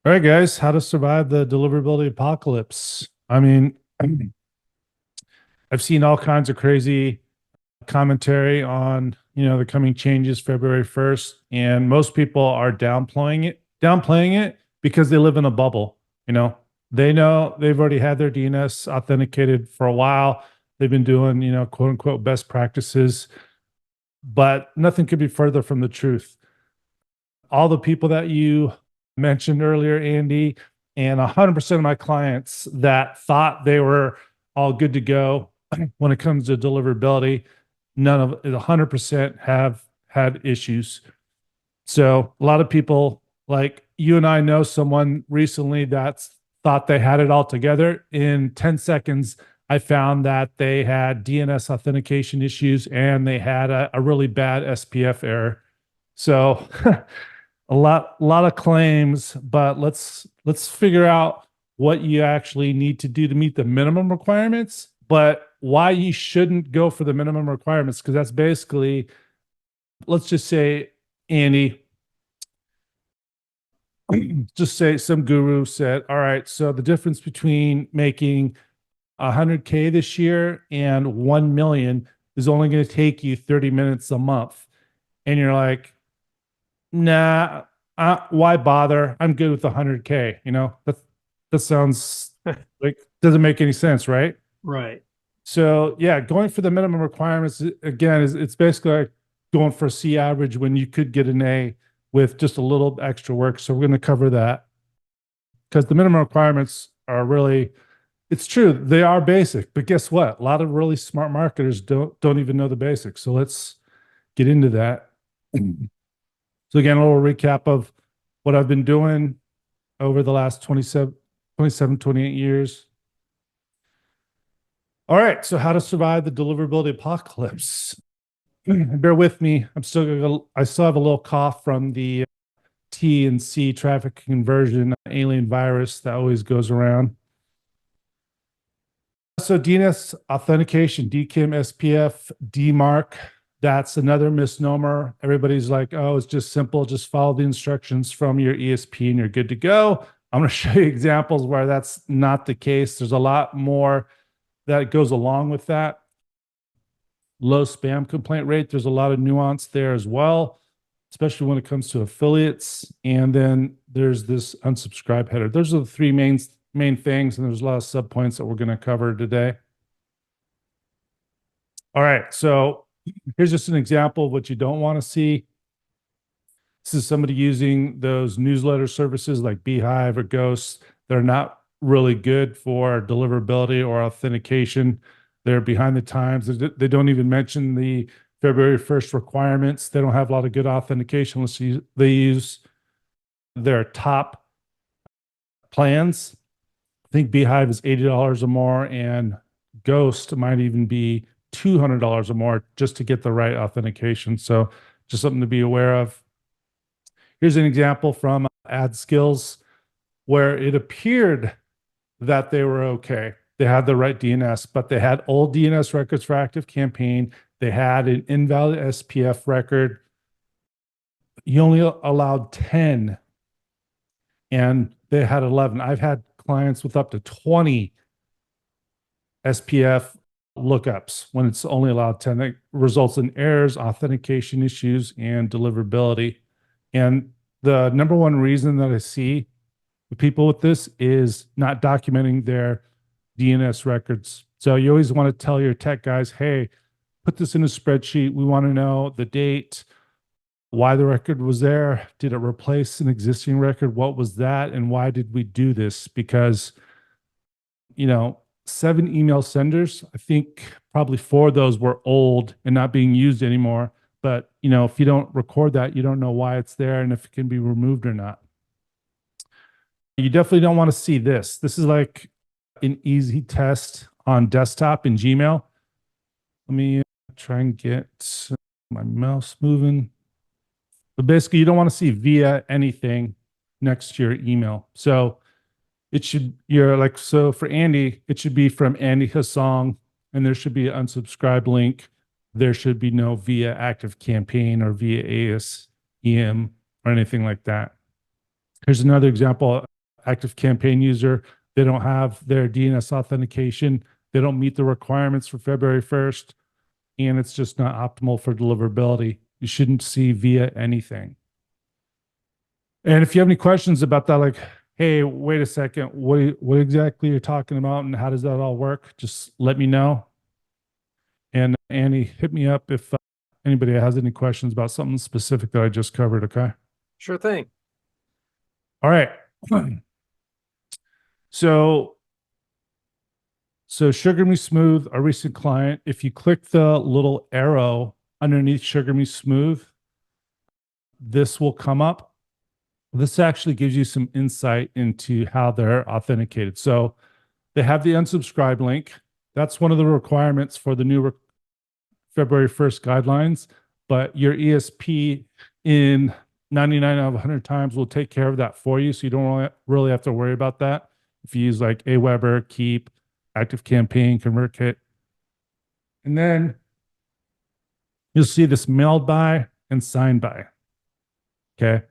All right, guys, how to survive the deliverability apocalypse. I mean, I've seen all kinds of crazy commentary on, the coming changes February 1st, and most people are downplaying it because they live in a bubble, you know. They know they've already had their DNS authenticated for a while. They've been doing, quote unquote best practices, but nothing could be further from the truth. All the people that you mentioned earlier, Andy, and 100% of my clients that thought they were all good to go when it comes to deliverability, none of it 100% have had issues. So a lot of people like you and I know someone recently that's thought they had it all together. In 10 seconds, I found that they had DNS authentication issues and they had a really bad SPF error. So a lot of claims, but let's figure out what you actually need to do to meet the minimum requirements, but why you shouldn't go for the minimum requirements, because that's basically, let's just say, Andy, just say some guru said, all right, so the difference between making 100K this year and 1 million is only going to take you 30 minutes a month. And you're like, nah, why bother? I'm good with 100K. That sounds like doesn't make any sense, right? Right. So yeah, going for the minimum requirements again is it's basically like going for a C average when you could get an A with just a little extra work. So we're going to cover that because the minimum requirements are really, it's true, they are basic, but guess what? A lot of really smart marketers don't even know the basics. So let's get into that. So again, a little recap of what I've been doing over the last 28 years. All right, so how to survive the deliverability apocalypse. Bear with me. I still have a little cough from the T and C traffic conversion alien virus that always goes around. So DNS authentication, DKIM, SPF, DMARC, that's another misnomer. Everybody's like, oh, it's just simple. Just follow the instructions from your ESP and you're good to go. I'm going to show you examples where that's not the case. There's a lot more that goes along with that. Low spam complaint rate. There's a lot of nuance there as well, especially when it comes to affiliates. And then there's this unsubscribe header. Those are the three main things, and there's a lot of subpoints that we're going to cover today. All right, so here's just an example of what you don't want to see. This is somebody using those newsletter services like Beehive or Ghost. They're not really good for deliverability or authentication. They're behind the times. They don't even mention the February 1st requirements. They don't have a lot of good authentication. They use their top plans. I think Beehive is $80 or more, and Ghost might even be $200 or more just to get the right authentication. So just something to be aware of. Here's an example from AdSkills where it appeared that they were okay. They had the right DNS, but they had old DNS records for active campaign. They had an invalid SPF record. You only allowed 10, and they had 11. I've had clients with up to 20 SPF lookups when it's only allowed 10. That results in errors, authentication issues, and deliverability. And the number one reason that I see with people with this is not documenting their DNS records. So you always want to tell your tech guys, hey, put this in a spreadsheet. We want to know the date, why the record was there. Did it replace an existing record? What was that? And why did we do this? Because, 7 email senders, I think probably 4 of those were old and not being used anymore. But, if you don't record that, you don't know why it's there and if it can be removed or not. You definitely don't want to see this. This is like an easy test on desktop in Gmail. Let me try and get my mouse moving. But basically, you don't want to see via anything next to your email. So so for Andy, it should be from Andy Hassong, and there should be an unsubscribe link. There should be no via active campaign or via ASEM or anything like that. Here's another example active campaign user, they don't have their DNS authentication, they don't meet the requirements for February 1st, and it's just not optimal for deliverability. You shouldn't see via anything. And if you have any questions about that, like, hey, wait a second, what exactly you're talking about and how does that all work? Just let me know. And Annie, hit me up if anybody has any questions about something specific that I just covered, okay? Sure thing. All right. So Sugar Me Smooth, a recent client, if you click the little arrow underneath Sugar Me Smooth, this will come up. This actually gives you some insight into how they're authenticated. So they have the unsubscribe link. That's one of the requirements for the new February 1st guidelines, but your ESP in 99 out of 100 times will take care of that for you. So you don't really have to worry about that. If you use like Aweber, Keep, Active Campaign, ConvertKit. And then you'll see this mailed by and signed by. Okay.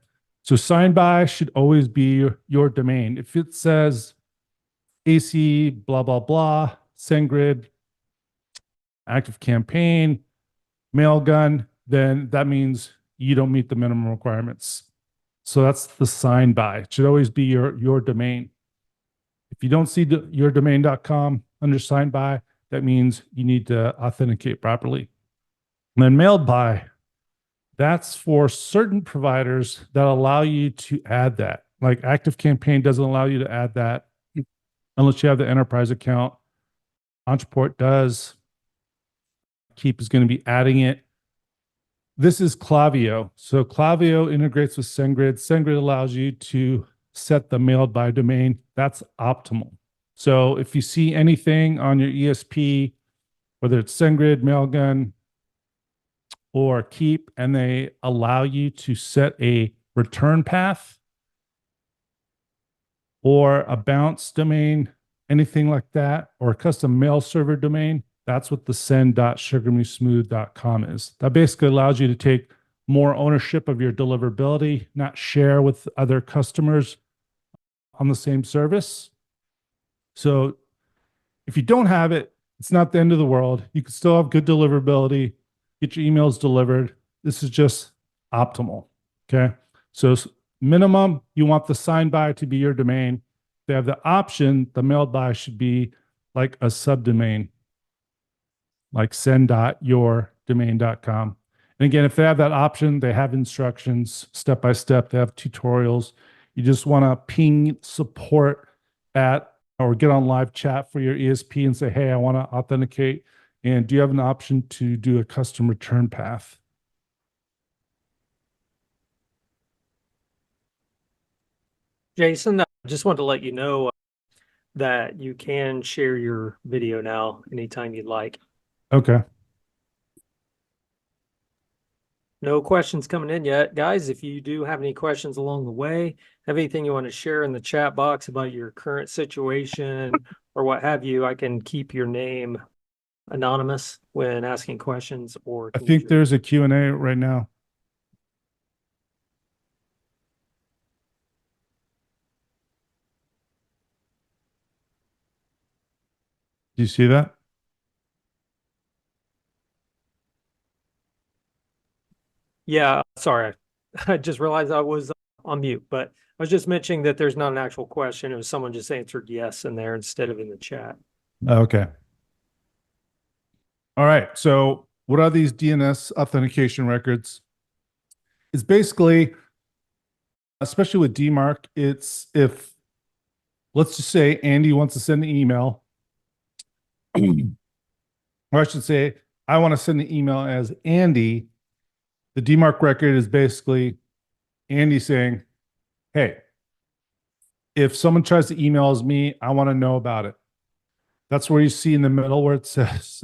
So signed by should always be your domain. If it says AC, blah, blah, blah, SendGrid, Active Campaign, Mailgun, then that means you don't meet the minimum requirements. So that's the signed by. It should always be your domain. If you don't see yourdomain.com under signed by, that means you need to authenticate properly. And then mailed by, that's for certain providers that allow you to add that. Like Active Campaign doesn't allow you to add that unless you have the enterprise account. Entreport does. Keep is going to be adding it. This is Klaviyo. So Klaviyo integrates with SendGrid. SendGrid allows you to set the mailed by domain. That's optimal. So if you see anything on your ESP, whether it's SendGrid, Mailgun, or Keep, and they allow you to set a return path or a bounce domain, anything like that, or a custom mail server domain, that's what the send.sugarmesmooth.com is. That basically allows you to take more ownership of your deliverability, not share with other customers on the same service. So if you don't have it, it's not the end of the world. You can still have good deliverability, get your emails delivered. This is just optimal. Okay. So minimum, you want the signed by to be your domain. They have the option, the mailed by should be like a subdomain, like send.yourdomain.com. And again, if they have that option, they have instructions step by step, they have tutorials. You just want to ping support at or get on live chat for your ESP and say, hey, I want to authenticate. And do you have an option to do a custom return path? Jason, I just wanted to let you know that you can share your video now anytime you'd like. Okay. No questions coming in yet. Guys, if you do have any questions along the way, have anything you want to share in the chat box about your current situation or what have you, I can keep your name anonymous when asking questions or I think there's a Q&A right now. Do you see that? Yeah, sorry. I just realized I was on mute, but I was just mentioning that there's not an actual question. It was someone just answered yes in there instead of in the chat. Okay. All right. So what are these DNS authentication records? It's basically, especially with DMARC, it's if, let's just say Andy wants to send an email, or I should say, I want to send an email as Andy. The DMARC record is basically Andy saying, hey, if someone tries to email as me, I want to know about it. That's where you see in the middle where it says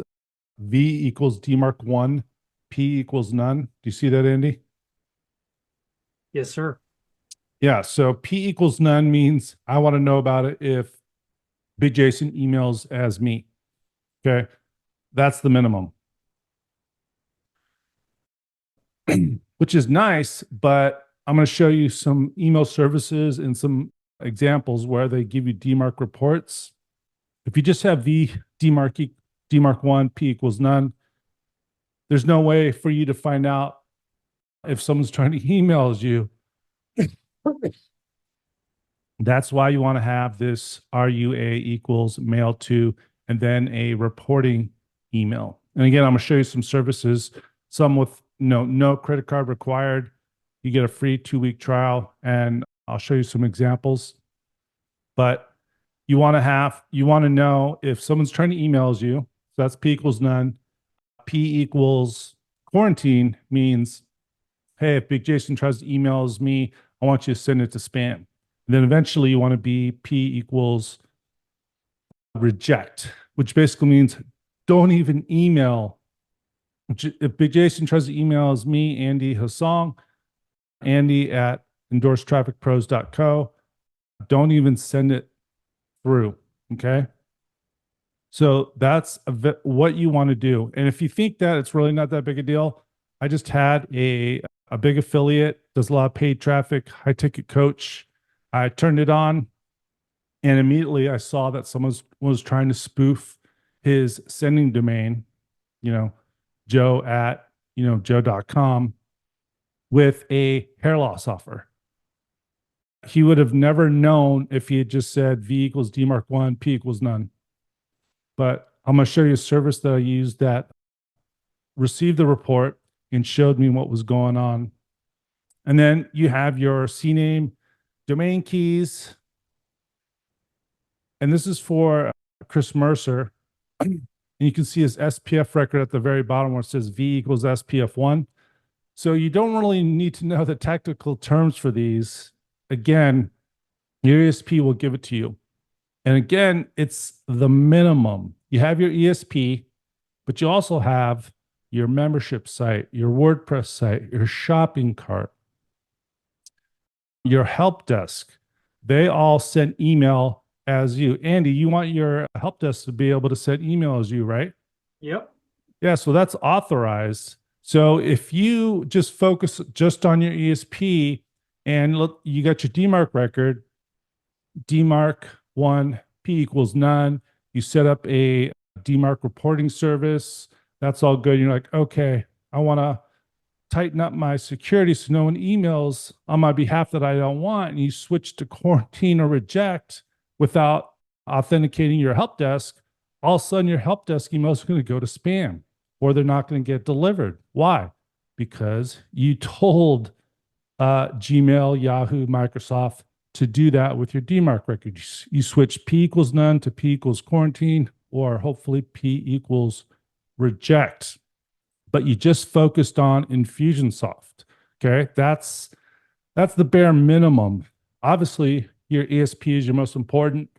V equals DMARC 1, P equals none. Do you see that, Andy? Yes, sir. Yeah, so P equals none means I want to know about it if Big Jason emails as me. Okay, that's the minimum. Which is nice, but I'm going to show you some email services and some examples where they give you DMARC reports. If you just have V DMARC 1, P equals none, there's no way for you to find out if someone's trying to email you. That's why you want to have this RUA equals mail to, and then a reporting email. And again, I'm going to show you some services, some with no credit card required. You get a free 2-week trial, and I'll show you some examples. But you want to know if someone's trying to email you. So that's P equals none. P equals quarantine means, hey, if Big Jason tries to emails me, I want you to send it to spam. And then eventually you want to be P equals reject, which basically means don't even email. If Big Jason tries to email me, Andy Hasong, Andy at endorsedtrafficpros.co, don't even send it through. Okay. So that's what you want to do. And if you think that it's really not that big a deal, I just had a big affiliate, does a lot of paid traffic, high ticket coach. I turned it on, and immediately I saw that someone was trying to spoof his sending domain, Joe at, joe.com, with a hair loss offer. He would have never known if he had just said V equals DMARC 1, P equals none. But I'm going to show you a service that I used that received the report and showed me what was going on. And then you have your CNAME domain keys. And this is for Chris Mercer. And you can see his SPF record at the very bottom where it says V equals SPF1. So you don't really need to know the technical terms for these. Again, your ESP will give it to you. And again, it's the minimum. You have your ESP, but you also have your membership site, your WordPress site, your shopping cart, your help desk. They all send email as you. Andy, you want your help desk to be able to send email as you, right? Yep. Yeah, so that's authorized. So if you just focus just on your ESP and look, you got your DMARC record, DMARC 1, P equals none. You set up a DMARC reporting service. That's all good. You're like, okay, I want to tighten up my security so no one emails on my behalf that I don't want. And you switch to quarantine or reject without authenticating your help desk. All of a sudden, your help desk email is going to go to spam, or they're not going to get delivered. Why? Because you told Gmail, Yahoo, Microsoft to do that with your DMARC record. You switch P equals none to P equals quarantine, or hopefully P equals reject. But you just focused on Infusionsoft. Okay, that's the bare minimum. Obviously, your ESP is your most important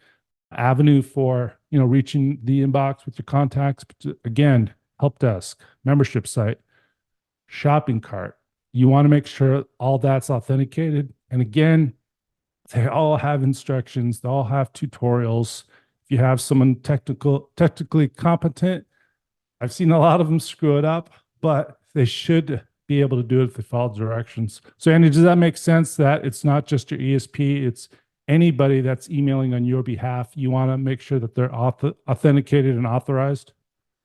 avenue for reaching the inbox with your contacts. But again, help desk, membership site, shopping cart. You want to make sure all that's authenticated. And again, they all have instructions. They all have tutorials. If you have someone technically competent, I've seen a lot of them screw it up, but they should be able to do it if they follow directions. So Andy, does that make sense that it's not just your ESP, it's anybody that's emailing on your behalf? You want to make sure that they're authenticated and authorized?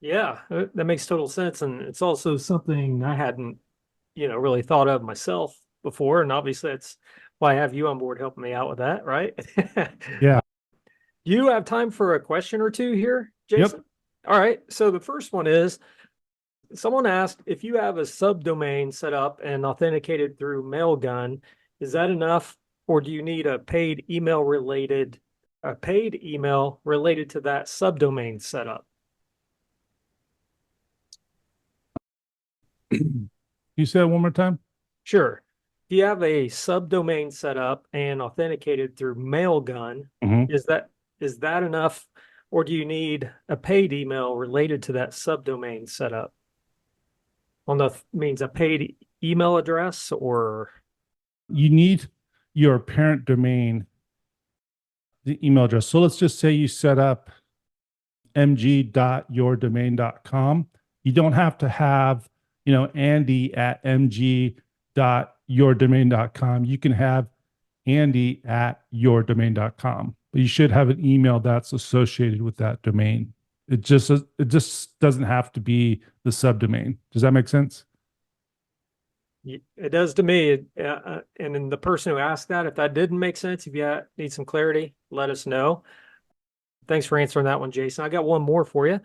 Yeah, that makes total sense. And it's also something I hadn't, really thought of myself before. And obviously that's why I have you on board helping me out with that, right? Yeah. You have time for a question or two here, Yep. Jason? All right. So the first one is, someone asked if you have a subdomain set up and authenticated through Mailgun, is that enough, or do you need a paid email related to that subdomain setup? You say it one more time? Sure. If you have a subdomain set up and authenticated through Mailgun, Mhm. is that enough, or do you need a paid email related to that subdomain setup? On the means a paid email address, or You need your parent domain, the email address. So let's just say you set up mg.yourdomain.com. You don't have to have, Andy at mg.yourdomain.com. You can have andy@yourdomain.com. But you should have an email that's associated with that domain. It just doesn't have to be the subdomain. Does that make sense? It does to me. And then the person who asked that, if that didn't make sense, if you need some clarity, let us know. Thanks for answering that one, Jason. I got one more for you.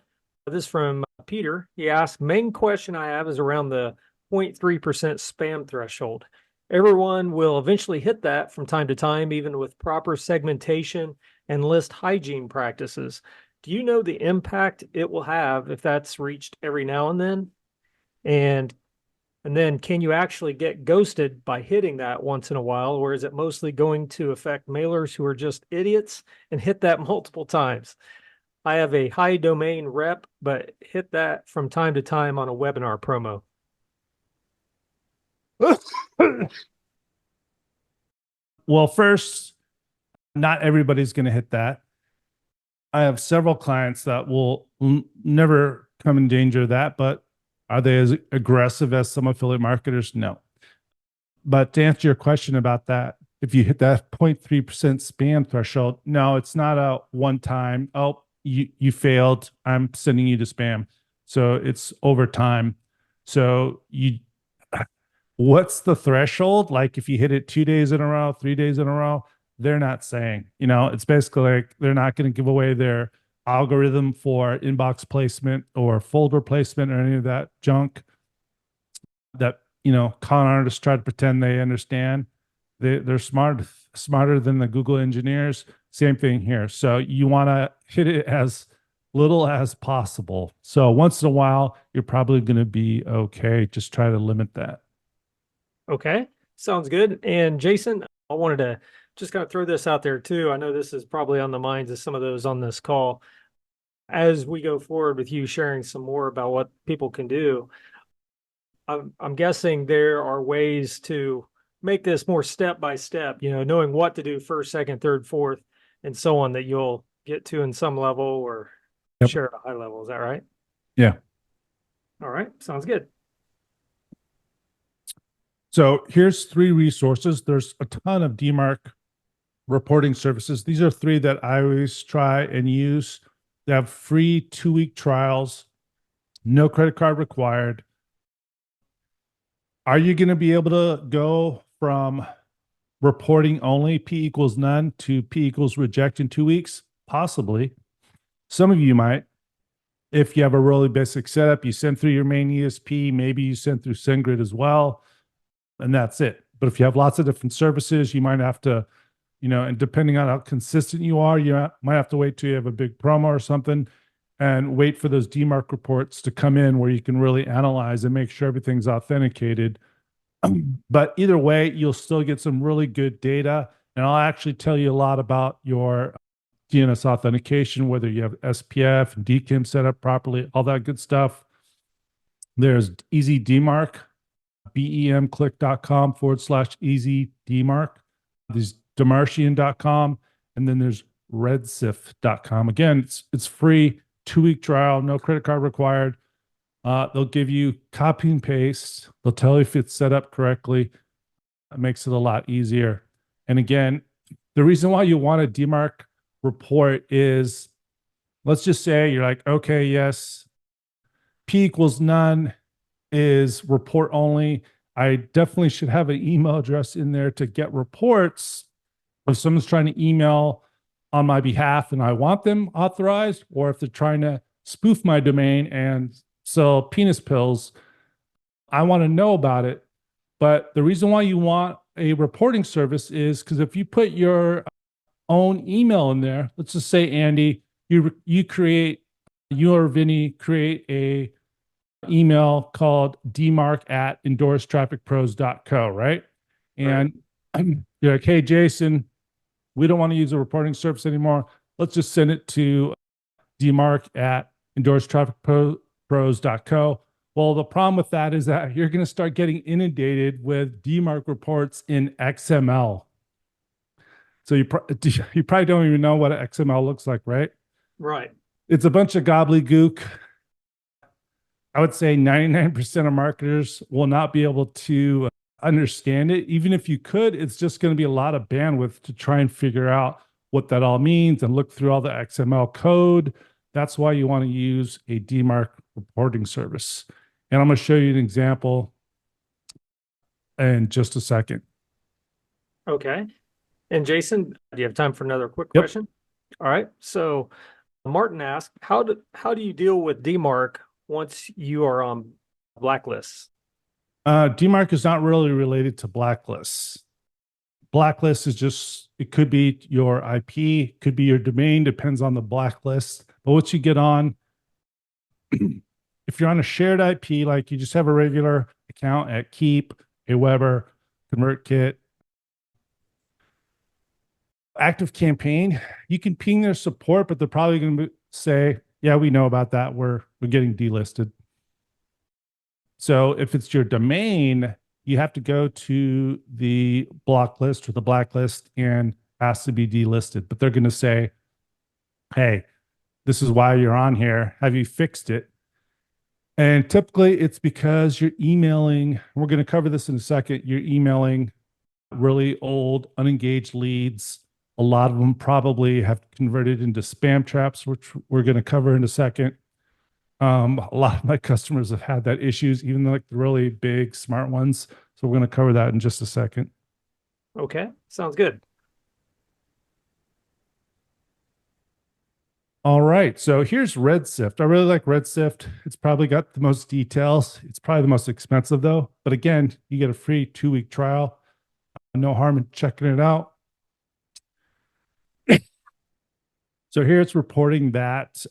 This is from Peter. He asked, main question I have is around the 0.3% spam threshold. Everyone will eventually hit that from time to time, even with proper segmentation and list hygiene practices. Do you know the impact it will have if that's reached every now and then? And then can you actually get ghosted by hitting that once in a while, or is it mostly going to affect mailers who are just idiots and hit that multiple times? I have a high domain rep, but hit that from time to time on a webinar promo. Well, first, not everybody's going to hit that. I have several clients that will never come in danger of that, but are they as aggressive as some affiliate marketers? No. But to answer your question about that, if you hit that 0.3% spam threshold, no, it's not a one time, oh, you failed, I'm sending you to spam. So it's over time. So what's the threshold? Like if you hit it 2 days in a row, 3 days in a row, they're not saying, it's basically like they're not going to give away their algorithm for inbox placement or folder placement or any of that junk that, con artists try to pretend they understand. They're smarter than the Google engineers. Same thing here. So you want to hit it as little as possible. So once in a while, you're probably going to be okay. Just try to limit that. Okay, sounds good. And Jason, I wanted to just kind of throw this out there too. I know this is probably on the minds of some of those on this call. As we go forward with you sharing some more about what people can do, I'm guessing there are ways to make this more step by step, knowing what to do first, second, third, fourth, and so on that you'll get to in some level or Yep. share at a high level. Is that right? Yeah. All right, sounds good. So here's 3 resources. There's a ton of DMARC reporting services. These are 3 that I always try and use. They have free 2-week trials, no credit card required. Are you going to be able to go from reporting only P equals none to P equals reject in 2 weeks? Possibly. Some of you might. If you have a really basic setup, you send through your main ESP, maybe you send through SendGrid as well, and that's it. But if you have lots of different services, you might have to, and depending on how consistent you are, you might have to wait till you have a big promo or something and wait for those DMARC reports to come in where you can really analyze and make sure everything's authenticated. But either way, you'll still get some really good data. And I'll actually tell you a lot about your DNS authentication, whether you have SPF and DKIM set up properly, all that good stuff. There's Easy DMARC, bemclick.com/easy DMARC. There's demartian.com, and then there's redsif.com. Again, it's free, 2-week trial, no credit card required. They'll give you copy and paste. They'll tell you if it's set up correctly. It makes it a lot easier. And again, the reason why you want a DMARC report is, let's just say you're like, okay, yes, P equals none is report only. I definitely should have an email address in there to get reports if someone's trying to email on my behalf and I want them authorized, or if they're trying to spoof my domain and sell penis pills, I want to know about it. But the reason why you want a reporting service is because if you put your own email in there, let's just say, Andy, you create, you or Vinny create a email called dmarc@endorsedtrafficpros.co, right? And you're like, hey, Jason, we don't want to use a reporting service anymore. Let's just send it to dmarc@endorsedtrafficpros.co. Well, the problem with that is that you're going to start getting inundated with DMARC reports in XML. So you probably don't even know what XML looks like, right? Right. It's a bunch of gobbledygook. I would say 99% of marketers will not be able to understand it. Even if you could, it's just going to be a lot of bandwidth to try and figure out what that all means and look through all the XML code. That's why you want to use a DMARC reporting service. And I'm going to show you an example in just a second. Okay. And Jason, do you have time for another quick Yep. question? All right. So Martin asked, how do you deal with DMARC once you are on blacklists? DMARC is not really related to blacklists. Blacklist is just, it could be your IP, could be your domain, depends on the blacklist. But once you get on, if you're on a shared IP, like you just have a regular account at Keep, Aweber, ConvertKit, Active Campaign, you can ping their support, but they're probably going to say, yeah, we know about that. We're getting delisted. So if it's your domain, you have to go to the block list or the blacklist and ask to be delisted. But they're going to say, hey, this is why you're on here. Have you fixed it? And typically it's because you're emailing. We're going to cover this in a second. You're emailing really old, unengaged leads. A lot of them probably have converted into spam traps, which we're going to cover in a second. A lot of my customers have had that issues, even like the really big smart ones. So we're going to cover that in just a second. Okay. Sounds good. All right. So here's Redshift. I really like Redshift. It's probably got the most details. It's probably the most expensive though. But again, you get a free 2-week trial. No harm in checking it out. So here it's reporting that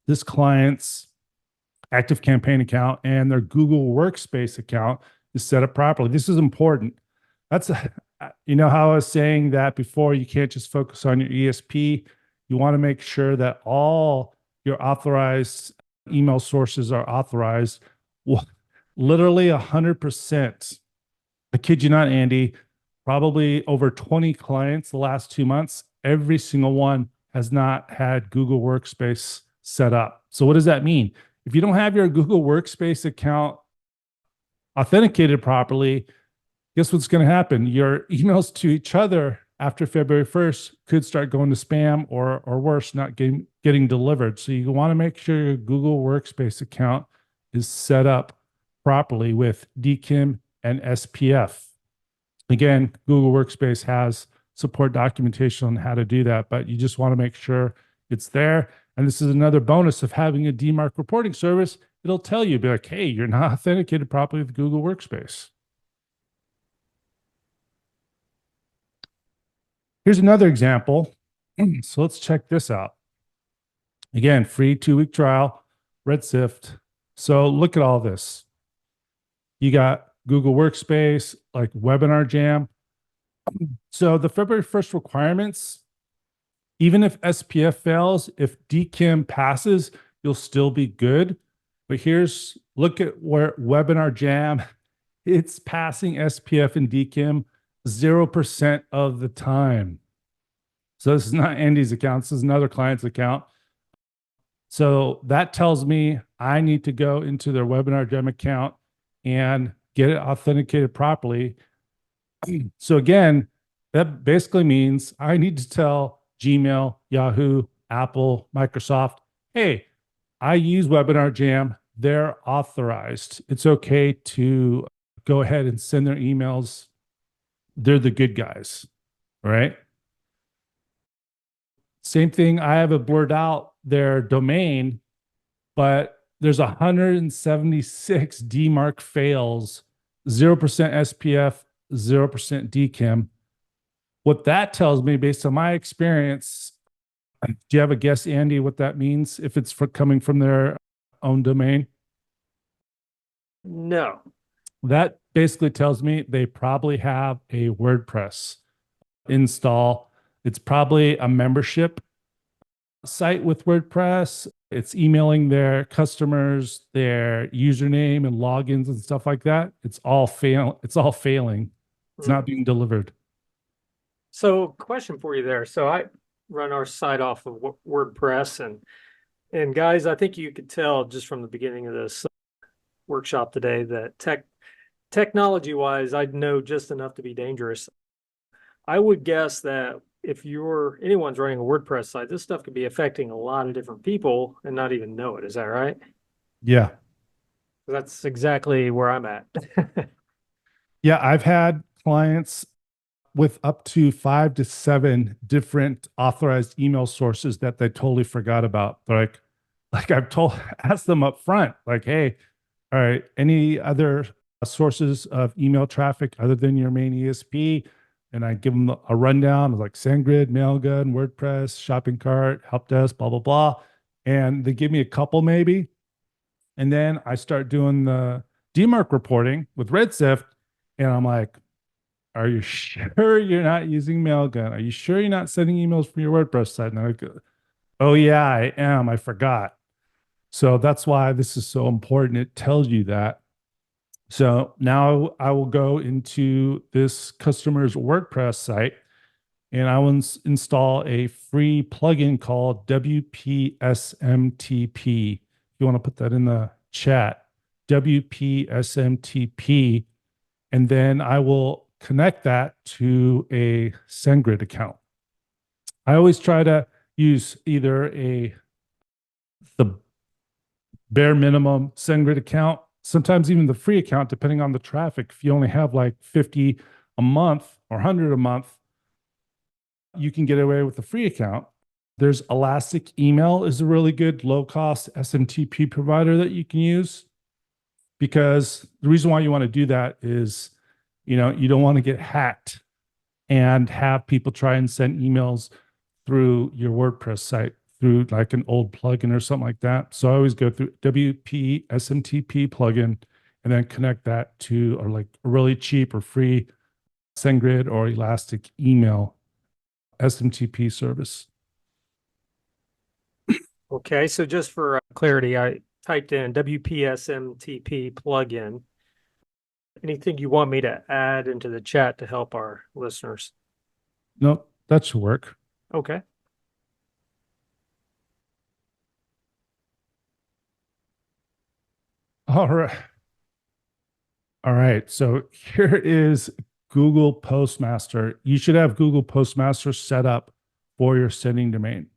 this client's Active Campaign account and their Google Workspace account is set up properly. This is important. That's, you know, how I was saying that before, you can't just focus on your ESP. You want to make sure that all your authorized email sources are authorized. Well, literally 100%. I kid you not, Andy, probably over 20 clients the last 2 months, every single one has not had Google Workspace set up. So what does that mean? If you don't have your Google Workspace account authenticated properly, guess what's going to happen? Your emails to each other after February 1st could start going to spam or worse, not getting delivered. So you want to make sure your Google Workspace account is set up properly with DKIM and SPF. Again, Google Workspace has support documentation on how to do that, but you just want to make sure it's there. And this is another bonus of having a DMARC reporting service. It'll tell you, be like, hey, you're not authenticated properly with Google Workspace. Here's another example. So let's check this out. Again, free 2-week trial, Redshift. So look at all this. You got Google Workspace, like Webinar Jam. So the February 1st requirements, even if SPF fails, if DKIM passes, you'll still be good. But here's, look at where Webinar Jam, it's passing SPF and DKIM 0% of the time. So this is not Andy's account. This is another client's account. So that tells me I need to go into their Webinar Jam account and get it authenticated properly. So again, that basically means I need to tell Gmail, Yahoo, Apple, Microsoft, hey, I use Webinar Jam. They're authorized. It's okay to go ahead and send their emails. They're the good guys, right? Same thing. I have it blurred out their domain, but there's 176 DMARC fails, 0% SPF, 0% DKIM. What that tells me, based on my experience, do you have a guess, Andy, what that means if it's coming from their own domain? No. That basically tells me they probably have a WordPress install. It's probably a membership site with WordPress. It's emailing their customers, their username and logins and stuff like that. It's all failing. It's not being delivered. So question for you there. So I run our site off of WordPress and guys, I think you could tell just from the beginning of this workshop today that technology wise, I'd know just enough to be dangerous. I would guess that if anyone's running a WordPress site, this stuff could be affecting a lot of different people and not even know it. Is that right? Yeah. That's exactly where I'm at. Yeah. I've had clients with up to 5 to 7 different authorized email sources that they totally forgot about. They're like I've told, asked them up front, like, hey, all right, any other sources of email traffic other than your main ESP? And I give them a rundown of like SendGrid, Mailgun, WordPress, shopping cart, help desk, blah, blah, blah. And they give me a couple maybe. And then I start doing the DMARC reporting with Redshift. And I'm like, are you sure you're not using Mailgun? Are you sure you're not sending emails from your WordPress site? And they're like, oh, yeah, I am. I forgot. So that's why this is so important. It tells you that. So now I will go into this customer's WordPress site and I will install a free plugin called WPSMTP. If you want to put that in the chat, WPSMTP. And then I will connect that to a SendGrid account. I always try to use either the bare minimum SendGrid account, sometimes even the free account, depending on the traffic. If you only have like 50 a month or 100 a month, you can get away with the free account. There's Elastic Email is a really good low cost SMTP provider that you can use, because the reason why you want to do that is, you don't want to get hacked and have people try and send emails through your WordPress site through like an old plugin or something like that. So I always go through WP SMTP plugin and then connect that to or like a really cheap or free SendGrid or Elastic Email SMTP service. Okay, so just for clarity, I typed in WPSMTP plugin. Anything you want me to add into the chat to help our listeners? Nope, that should work. Okay. All right. All right. So here is Google Postmaster. You should have Google Postmaster set up for your sending domain.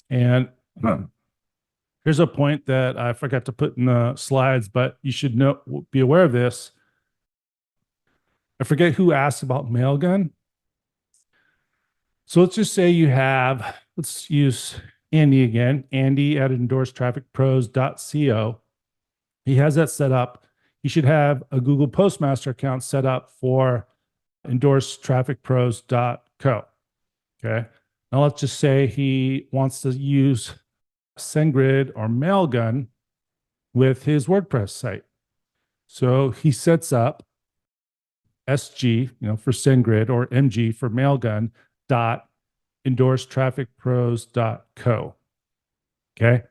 And here's a point that I forgot to put in the slides, but you should be aware of this. I forget who asked about Mailgun. So let's just say let's use Andy again, Andy at endorsedtrafficpros.co. He has that set up. He should have a Google Postmaster account set up for endorsedtrafficpros.co. Okay. Now let's just say he wants to use SendGrid or Mailgun with his WordPress site. So he sets up SG, for SendGrid, or MG for Mailgun dot endorsedtrafficpros.co. Okay.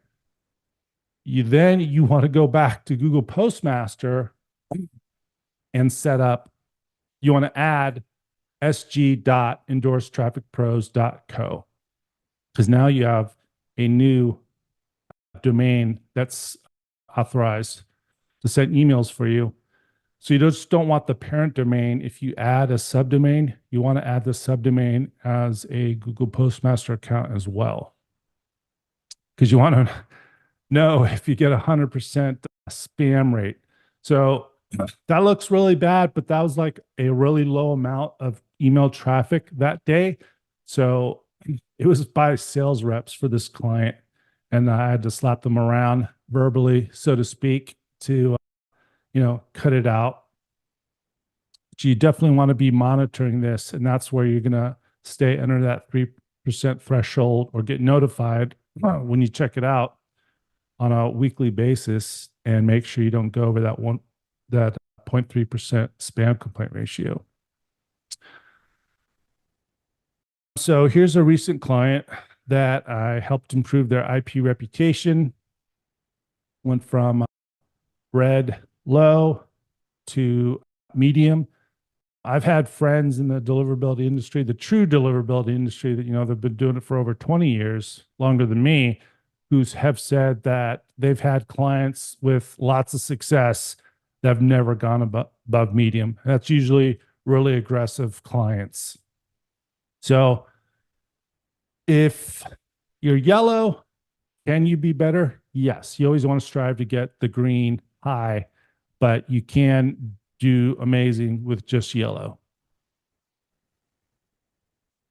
You want to go back to Google Postmaster and you want to add sg.endorsedtrafficpros.co, because now you have a new domain that's authorized to send emails for you. So you just don't want the parent domain. If you add a subdomain, you want to add the subdomain as a Google Postmaster account as well, because you want to know if you get 100% spam rate. So that looks really bad, but that was like a really low amount of email traffic that day. So it was by sales reps for this client. And I had to slap them around verbally, so to speak, to, cut it out. But you definitely want to be monitoring this. And that's where you're going to stay under that 3% threshold or get notified when you check it out on a weekly basis, and make sure you don't go over that 0.3% spam complaint ratio. So here's a recent client that I helped improve their IP reputation. Went from red low to medium. I've had friends in the deliverability industry, the true deliverability industry, that they've been doing it for over 20 years, longer than me, have said that they've had clients with lots of success that have never gone above medium. That's usually really aggressive clients. So if you're yellow, can you be better? Yes. You always want to strive to get the green high, but you can do amazing with just yellow.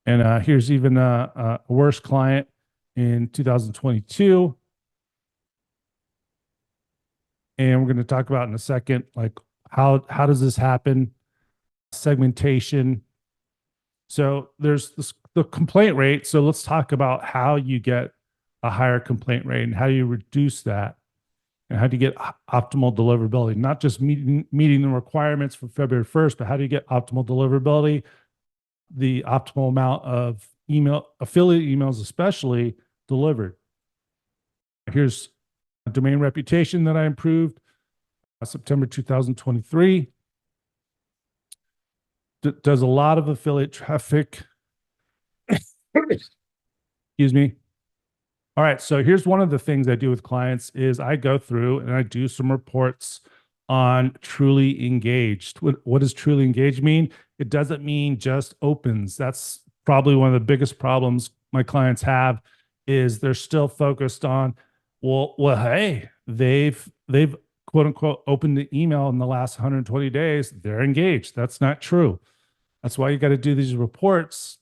And here's even a worse client in 2022. And we're going to talk about in a second, like how does this happen? Segmentation. So there's the complaint rate. So let's talk about how you get a higher complaint rate and how you reduce that and how do you get optimal deliverability, not just meeting the requirements for February 1st, but how do you get optimal deliverability, the optimal amount of email, affiliate emails especially, delivered. Here's a domain reputation that I improved September 2023. Does a lot of affiliate traffic. Excuse me. All right, so here's one of the things I do with clients is I go through and I do some reports on truly engaged. What does truly engaged mean? It doesn't mean just opens. That's probably one of the biggest problems my clients have is they're still focused on, well, hey, they've quote unquote opened the email in the last 120 days. They're engaged. That's not true. That's why you got to do these reports.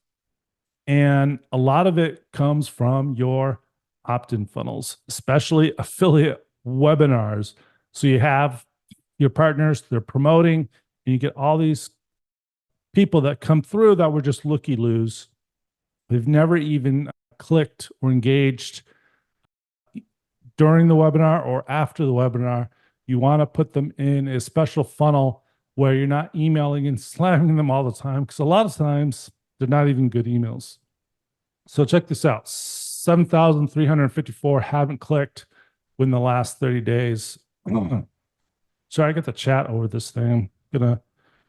And a lot of it comes from your opt-in funnels, especially affiliate webinars. So you have your partners, they're promoting, and you get all these people that come through that were just looky-loos. They've never even clicked or engaged during the webinar or after the webinar. You want to put them in a special funnel where you're not emailing and slamming them all the time, because a lot of times they're not even good emails. So check this out. 7,354 haven't clicked within the last 30 days. Sorry, I got the chat over this thing. I'm gonna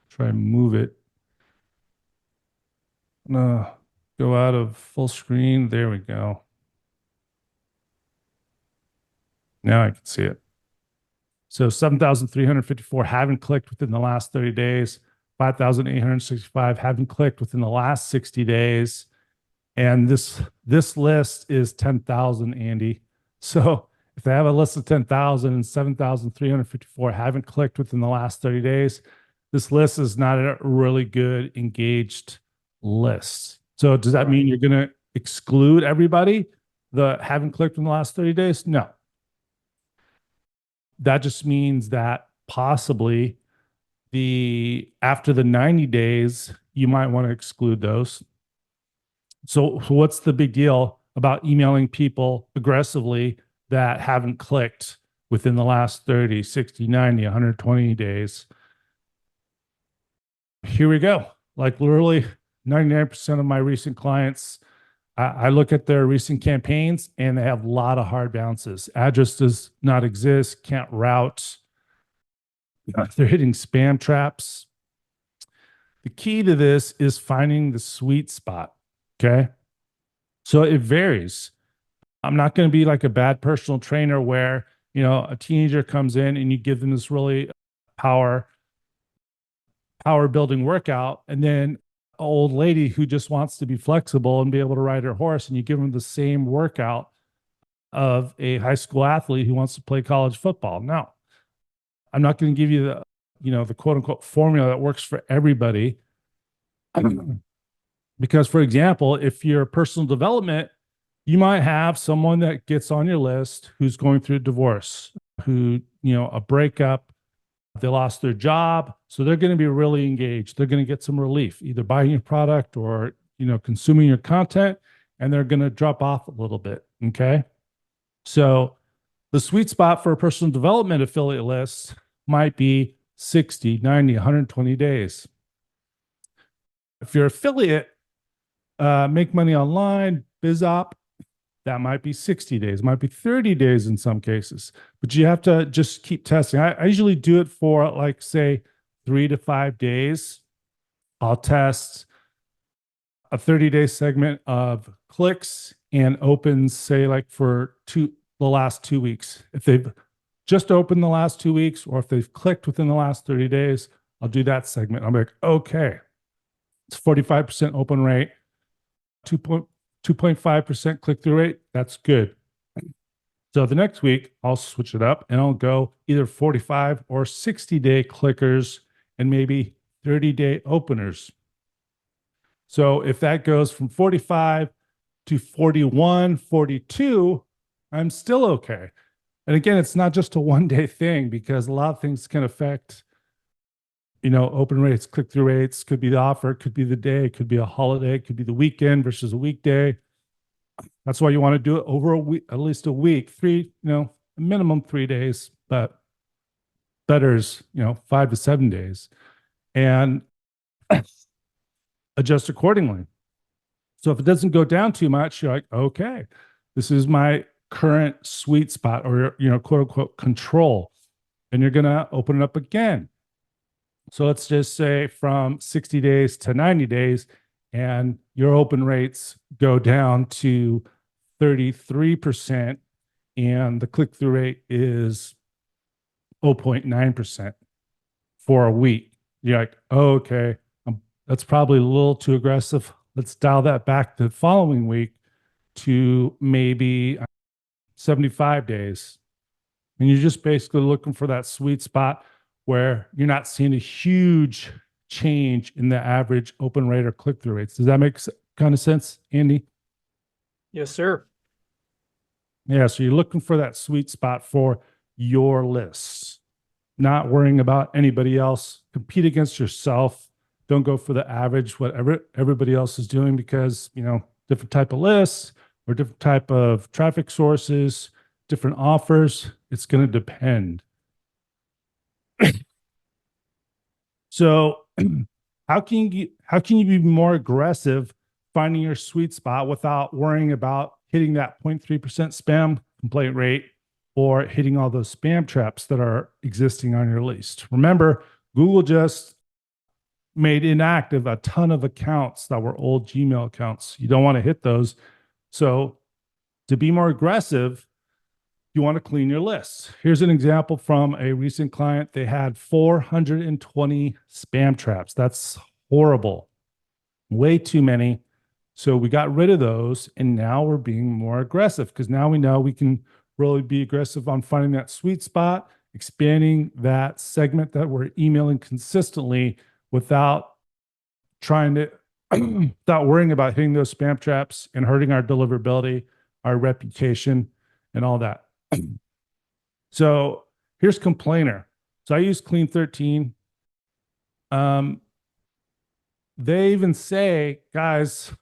try and move it. Go out of full screen. There we go. Now I can see it. So 7,354 haven't clicked within the last 30 days. 5,865 haven't clicked within the last 60 days. And this list is 10,000, Andy. So if they have a list of 10,000 and 7,354 haven't clicked within the last 30 days, this list is not a really good engaged list. So does that mean you're going to exclude everybody that haven't clicked in the last 30 days? No. That just means that possibly after the 90 days, you might want to exclude those. So what's the big deal about emailing people aggressively that haven't clicked within the last 30, 60, 90, 120 days? Here we go. Like literally 99% of my recent clients, I look at their recent campaigns and they have a lot of hard bounces. Address does not exist, can't route. They're hitting spam traps. The key to this is finding the sweet spot. Okay. So it varies. I'm not going to be like a bad personal trainer where, a teenager comes in and you give them this really power building workout. And then an old lady who just wants to be flexible and be able to ride her horse, and you give them the same workout of a high school athlete who wants to play college football. No, I'm not going to give you the quote unquote formula that works for everybody. Because, for example, if you're personal development, you might have someone that gets on your list who's going through a divorce, who, a breakup, they lost their job. So they're going to be really engaged. They're going to get some relief, either buying your product or, consuming your content, and they're going to drop off a little bit. Okay. So the sweet spot for a personal development affiliate list might be 60, 90, 120 days. If you're affiliate, make money online, BizOp, that might be 60 days, might be 30 days in some cases, but you have to just keep testing. I usually do it for like, say, 3 to 5 days. I'll test a 30-day segment of clicks and opens, say like for the last 2 weeks. If they've just opened the last 2 weeks, or if they've clicked within the last 30 days, I'll do that segment. I'm like, okay, it's 45% open rate, 2.5% click through rate. That's good. So the next week, I'll switch it up and I'll go either 45 or 60-day clickers and maybe 30-day openers. So if that goes from 45 to 41, 42, I'm still okay. And again, it's not just a 1 day thing because a lot of things can affect, open rates, click through rates, could be the offer, could be the day, could be a holiday, could be the weekend versus a weekday. That's why you want to do it over a week, at least a week, minimum 3 days, but better is, 5 to 7 days, and adjust accordingly. So if it doesn't go down too much, you're like, okay, this is my current sweet spot or, quote unquote control. And you're going to open it up again. So let's just say from 60 days to 90 days, and your open rates go down to 33%, and the click through rate is 0.9% for a week. You're like, oh, okay, that's probably a little too aggressive. Let's dial that back the following week to maybe 75 days. And you're just basically looking for that sweet spot where you're not seeing a huge change in the average open rate or click through rates. Does that make kind of sense, Andy? Yes, sir. Yeah. So you're looking for that sweet spot for your lists, not worrying about anybody else. Compete against yourself. Don't go for the average, whatever everybody else is doing, because, different type of lists or different type of traffic sources, different offers. It's going to depend. So how can you be more aggressive finding your sweet spot without worrying about hitting that 0.3% spam complaint rate or hitting all those spam traps that are existing on your list? Remember, Google just made inactive a ton of accounts that were old Gmail accounts. You don't want to hit those. So to be more aggressive, you want to clean your lists. Here's an example from a recent client. They had 420 spam traps. That's horrible. Way too many. So we got rid of those, and now we're being more aggressive because now we know we can really be aggressive on finding that sweet spot, expanding that segment that we're emailing consistently without trying to, without worrying about hitting those spam traps and hurting our deliverability, our reputation, and all that. So here's complainer. So I use Clean 13. They even say, guys,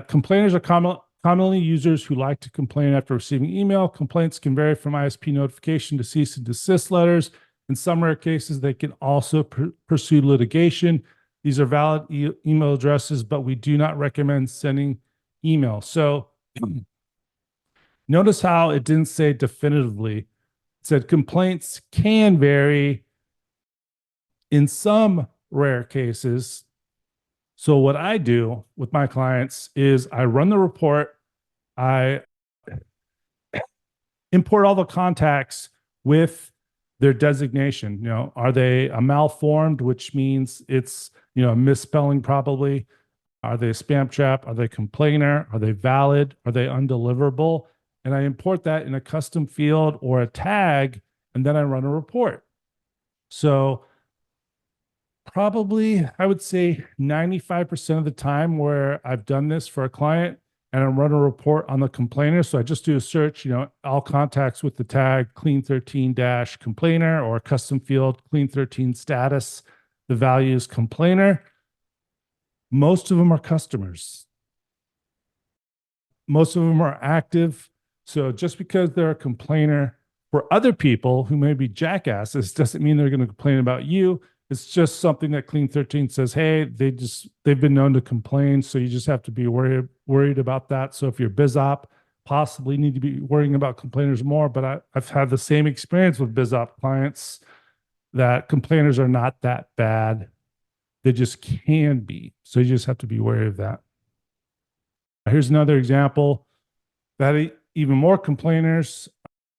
complainers are commonly users who like to complain after receiving email. Complaints can vary from ISP notification to cease and desist letters. In some rare cases, they can also pursue litigation. These are valid email addresses, but we do not recommend sending email. So notice how it didn't say definitively. It said complaints can vary in some rare cases. So what I do with my clients is I run the report, I import all the contacts with their designation. Are they a malformed, which means it's, a misspelling probably? Are they a spam trap? Are they a complainer? Are they valid? Are they undeliverable? And I import that in a custom field or a tag, and then I run a report. So probably, I would say 95% of the time where I've done this for a client and I run a report on the complainer. So I just do a search, all contacts with the tag clean 13 complainer or custom field clean 13 status. The value is complainer. Most of them are customers. Most of them are active. So just because they're a complainer for other people who may be jackasses doesn't mean they're going to complain about you. It's just something that Clean 13 says, hey, they've been known to complain. So you just have to be worried about that. So if you're BizOp, possibly need to be worrying about complainers more. But I've had the same experience with BizOp clients that complainers are not that bad. They just can be. So you just have to be wary of that. Here's another example that even more complainers.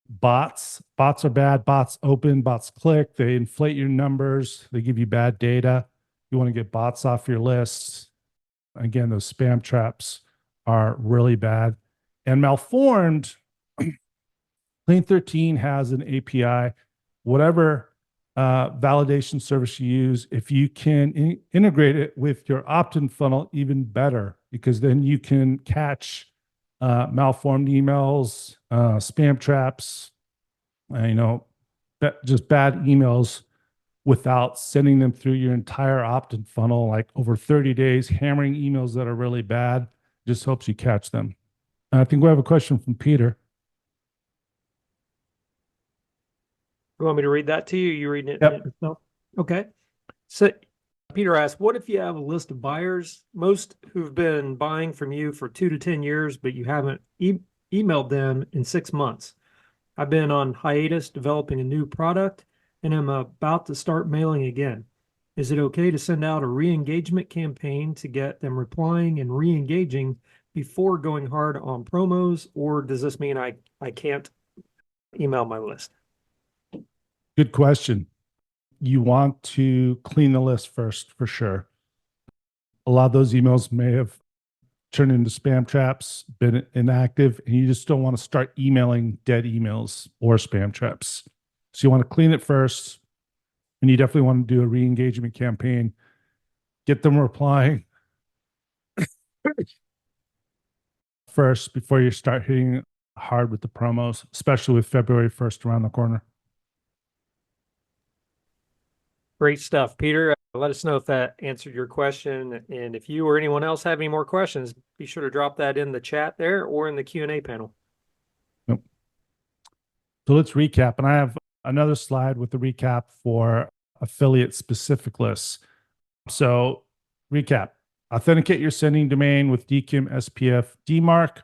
Bots are bad. Bots open, bots click, they inflate your numbers, they give you bad data. You want to get bots off your list. Again, those spam traps are really bad. And malformed, Clean 13 has an API. Whatever validation service you use, if you can integrate it with your opt-in funnel, even better, because then you can catch malformed emails, spam traps, just bad emails without sending them through your entire opt-in funnel, like over 30 days, hammering emails that are really bad. Just helps you catch them. And I think we have a question from Peter. You want me to read that to you? You reading it? Yep. No. Okay. So Peter asked, what if you have a list of buyers, most who've been buying from you for 2 to 10 years, but you haven't emailed them in 6 months? I've been on hiatus developing a new product and I'm about to start mailing again. Is it okay to send out a re-engagement campaign to get them replying and re-engaging before going hard on promos, or does this mean I can't email my list? Good question. You want to clean the list first, for sure. A lot of those emails may have turned into spam traps, been inactive, and you just don't want to start emailing dead emails or spam traps. So you want to clean it first, and you definitely want to do a re-engagement campaign. Get them replying first before you start hitting hard with the promos, especially with February 1st around the corner. Great stuff, Peter. Let us know if that answered your question. And if you or anyone else have any more questions, be sure to drop that in the chat there or in the Q&A panel. Yep. So let's recap. And I have another slide with the recap for affiliate specific lists. So recap, authenticate your sending domain with DKIM SPF DMARC,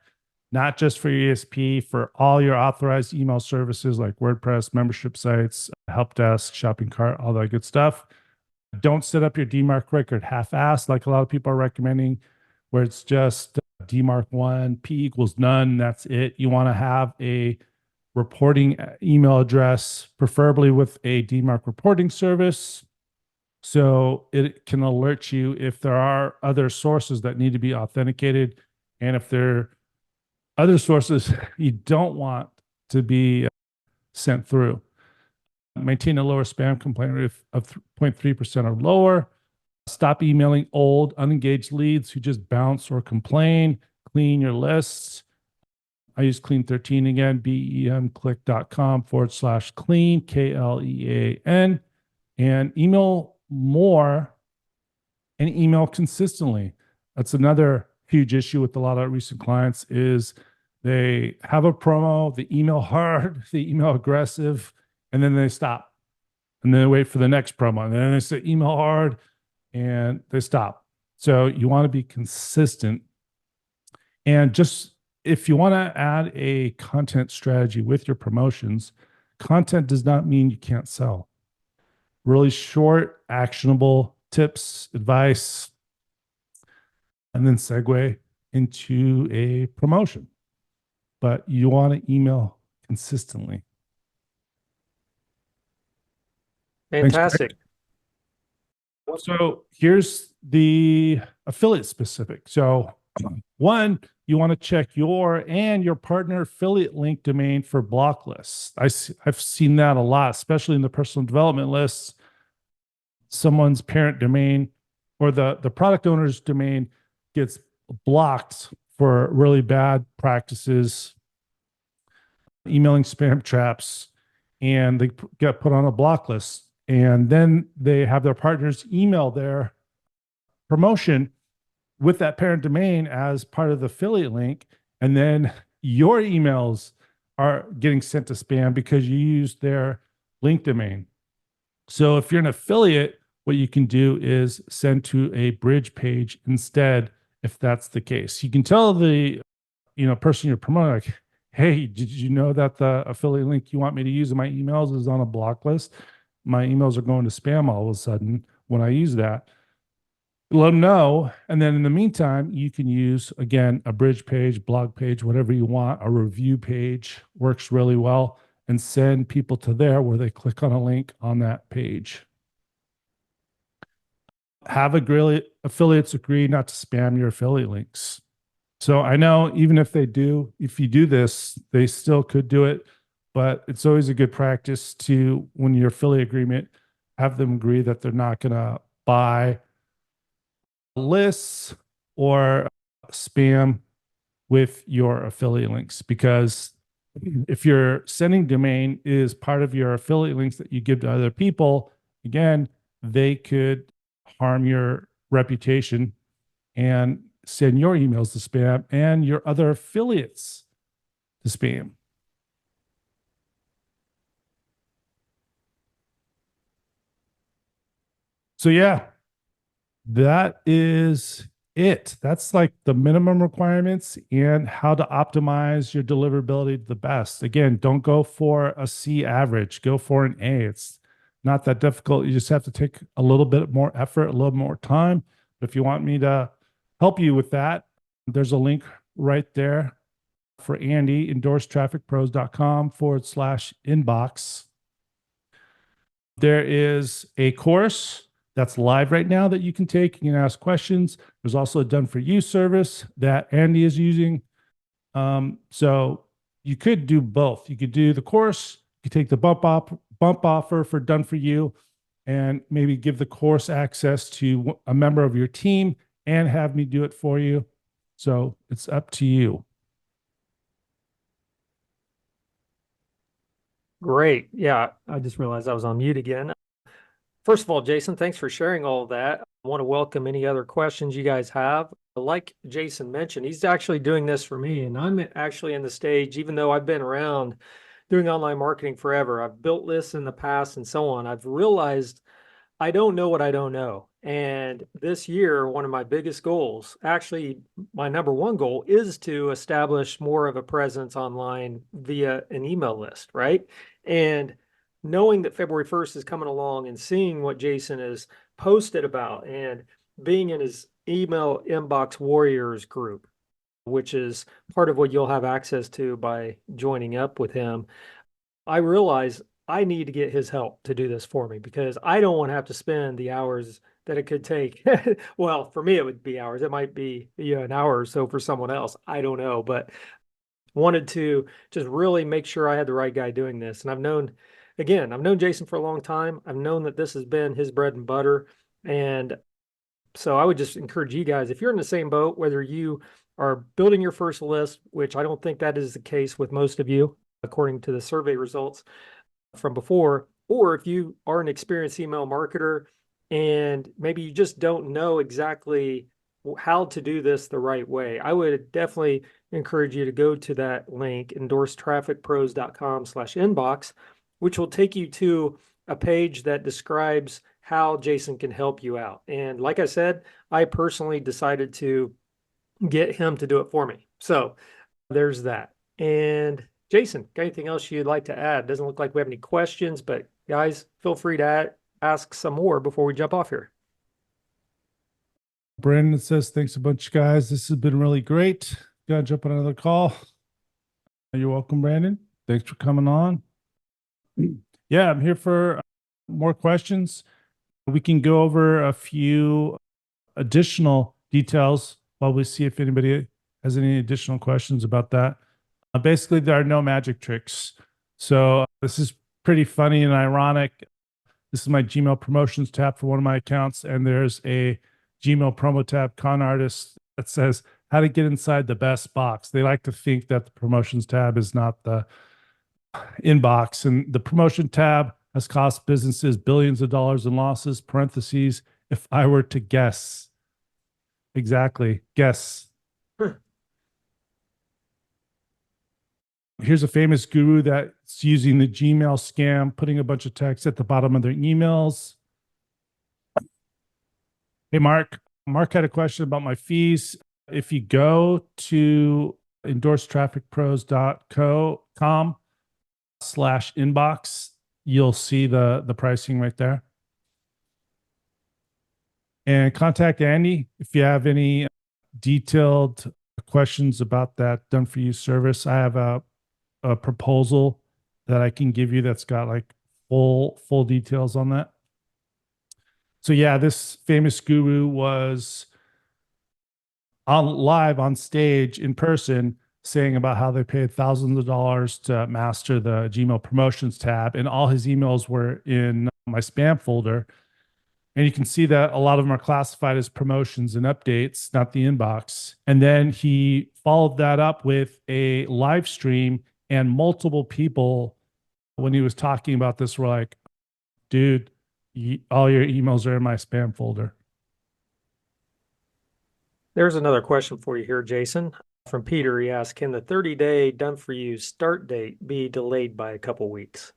not just for your ESP, for all your authorized email services like WordPress, membership sites, help desk, shopping cart, all that good stuff. Don't set up your DMARC record half-assed like a lot of people are recommending, where it's just DMARC 1, P equals none, that's it. You want to have a reporting email address, preferably with a DMARC reporting service, so it can alert you if there are other sources that need to be authenticated. And if there are other sources you don't want to be sent through. Maintain a lower spam complaint rate of 0.3% or lower. Stop emailing old, unengaged leads who just bounce or complain. Clean your lists. I use Clean 13 again, bemclick.com/clean, KLEAN, and email more and email consistently. That's another huge issue with a lot of recent clients is they have a promo, they email hard, they email aggressive, and then they stop. And then they wait for the next promo. And then they say email hard and they stop. So you want to be consistent. And just if you want to add a content strategy with your promotions, content does not mean you can't sell. Really short, actionable tips, advice, and then segue into a promotion. But you want to email consistently. Fantastic. So here's the affiliate specific. So one, you want to check your and your partner affiliate link domain for block lists. I've seen that a lot, especially in the personal development lists. Someone's parent domain or the product owner's domain gets blocked for really bad practices, emailing spam traps, and they get put on a block list. And then they have their partners email their promotion with that parent domain as part of the affiliate link. And then your emails are getting sent to spam because you used their link domain. So if you're an affiliate, what you can do is send to a bridge page instead, if that's the case. You can tell the person you're promoting, like, hey, did you know that the affiliate link you want me to use in my emails is on a block list? My emails are going to spam all of a sudden when I use that. Let them know. And then in the meantime, you can use, again, a bridge page, blog page, whatever you want. A review page works really well. and send people to there where they click on a link on that page. Have affiliates agree not to spam your affiliate links. So I know even if if you do this, they still could do it, but it's always a good practice to, when your affiliate agreement, have them agree that they're not going to buy lists or spam with your affiliate links, because if your sending domain is part of your affiliate links that you give to other people, again, they could harm your reputation and send your emails to spam and your other affiliates to spam. So yeah, that is it. That's like the minimum requirements and how to optimize your deliverability to the best. Again, don't go for a C average, go for an A. It's not that difficult. You just have to take a little bit more effort, a little more time. But if you want me to help you with that, there's a link right there for Andy, endorsedtrafficpros.com/inbox. There is a course that's live right now that you can take. You can ask questions. There's also a done for you service that Andy is using. So you could do both. You could do the course, you could take the bump offer for done for you, and maybe give the course access to a member of your team and have me do it for you. So it's up to you. Great. Yeah, I just realized I was on mute again. First of all, Jason, thanks for sharing all of that. I want to welcome any other questions you guys have. Like Jason mentioned, he's actually doing this for me, and I'm actually in the stage, even though I've been around doing online marketing forever, I've built lists in the past and so on. I've realized I don't know what I don't know. And this year, one of my biggest goals, actually, my number one goal, is to establish more of a presence online via an email list, right? And knowing that February 1st is coming along and seeing what Jason has posted about and being in his email inbox warriors group, which is part of what you'll have access to by joining up with him, I realize I need to get his help to do this for me, because I don't want to have to spend the hours that it could take. Well, for me, it would be hours. It might be, an hour or so for someone else. I don't know, but wanted to just really make sure I had the right guy doing this. And I've known Jason for a long time. I've known that this has been his bread and butter. And so I would just encourage you guys, if you're in the same boat, whether you are building your first list, which I don't think that is the case with most of you, according to the survey results from before, or if you are an experienced email marketer and maybe you just don't know exactly how to do this the right way, I would definitely encourage you to go to that link, endorsedtrafficpros.com/inbox, which will take you to a page that describes how Jason can help you out. And like I said, I personally decided to get him to do it for me. So there's that. And Jason, got anything else you'd like to add? Doesn't look like we have any questions, but guys, feel free to ask some more before we jump off here. Brandon says, thanks a bunch, guys. This has been really great. Gotta jump on another call. You're welcome, Brandon. Thanks for coming on. Yeah, I'm here for more questions. We can go over a few additional details while we see if anybody has any additional questions about that. Basically, there are no magic tricks. So this is pretty funny and ironic. This is my Gmail promotions tab for one of my accounts, and there's a Gmail promo tab, Con Artist, that says how to get inside the best box. They like to think that the promotions tab is not the inbox, and the promotion tab has cost businesses billions of dollars in losses, parentheses, if I were to guess. Exactly, guess. Here's a famous guru that's using the Gmail scam, putting a bunch of text at the bottom of their emails. Hey, Mark. Mark had a question about my fees. If you go to endorsedtrafficpros.com/inbox, you'll see the pricing right there. And contact Andy if you have any detailed questions about that done for you service. I have a proposal that I can give you that's got like full details on that. So yeah, this famous guru was on live on stage in person saying about how they paid thousands of dollars to master the Gmail promotions tab, and all his emails were in my spam folder. And you can see that a lot of them are classified as promotions and updates, not the inbox. And then he followed that up with a live stream, and multiple people, when he was talking about this, were like, dude, all your emails are in my spam folder. There's another question for you here, Jason. From Peter, he asked, can the 30-day done for you start date be delayed by a couple weeks?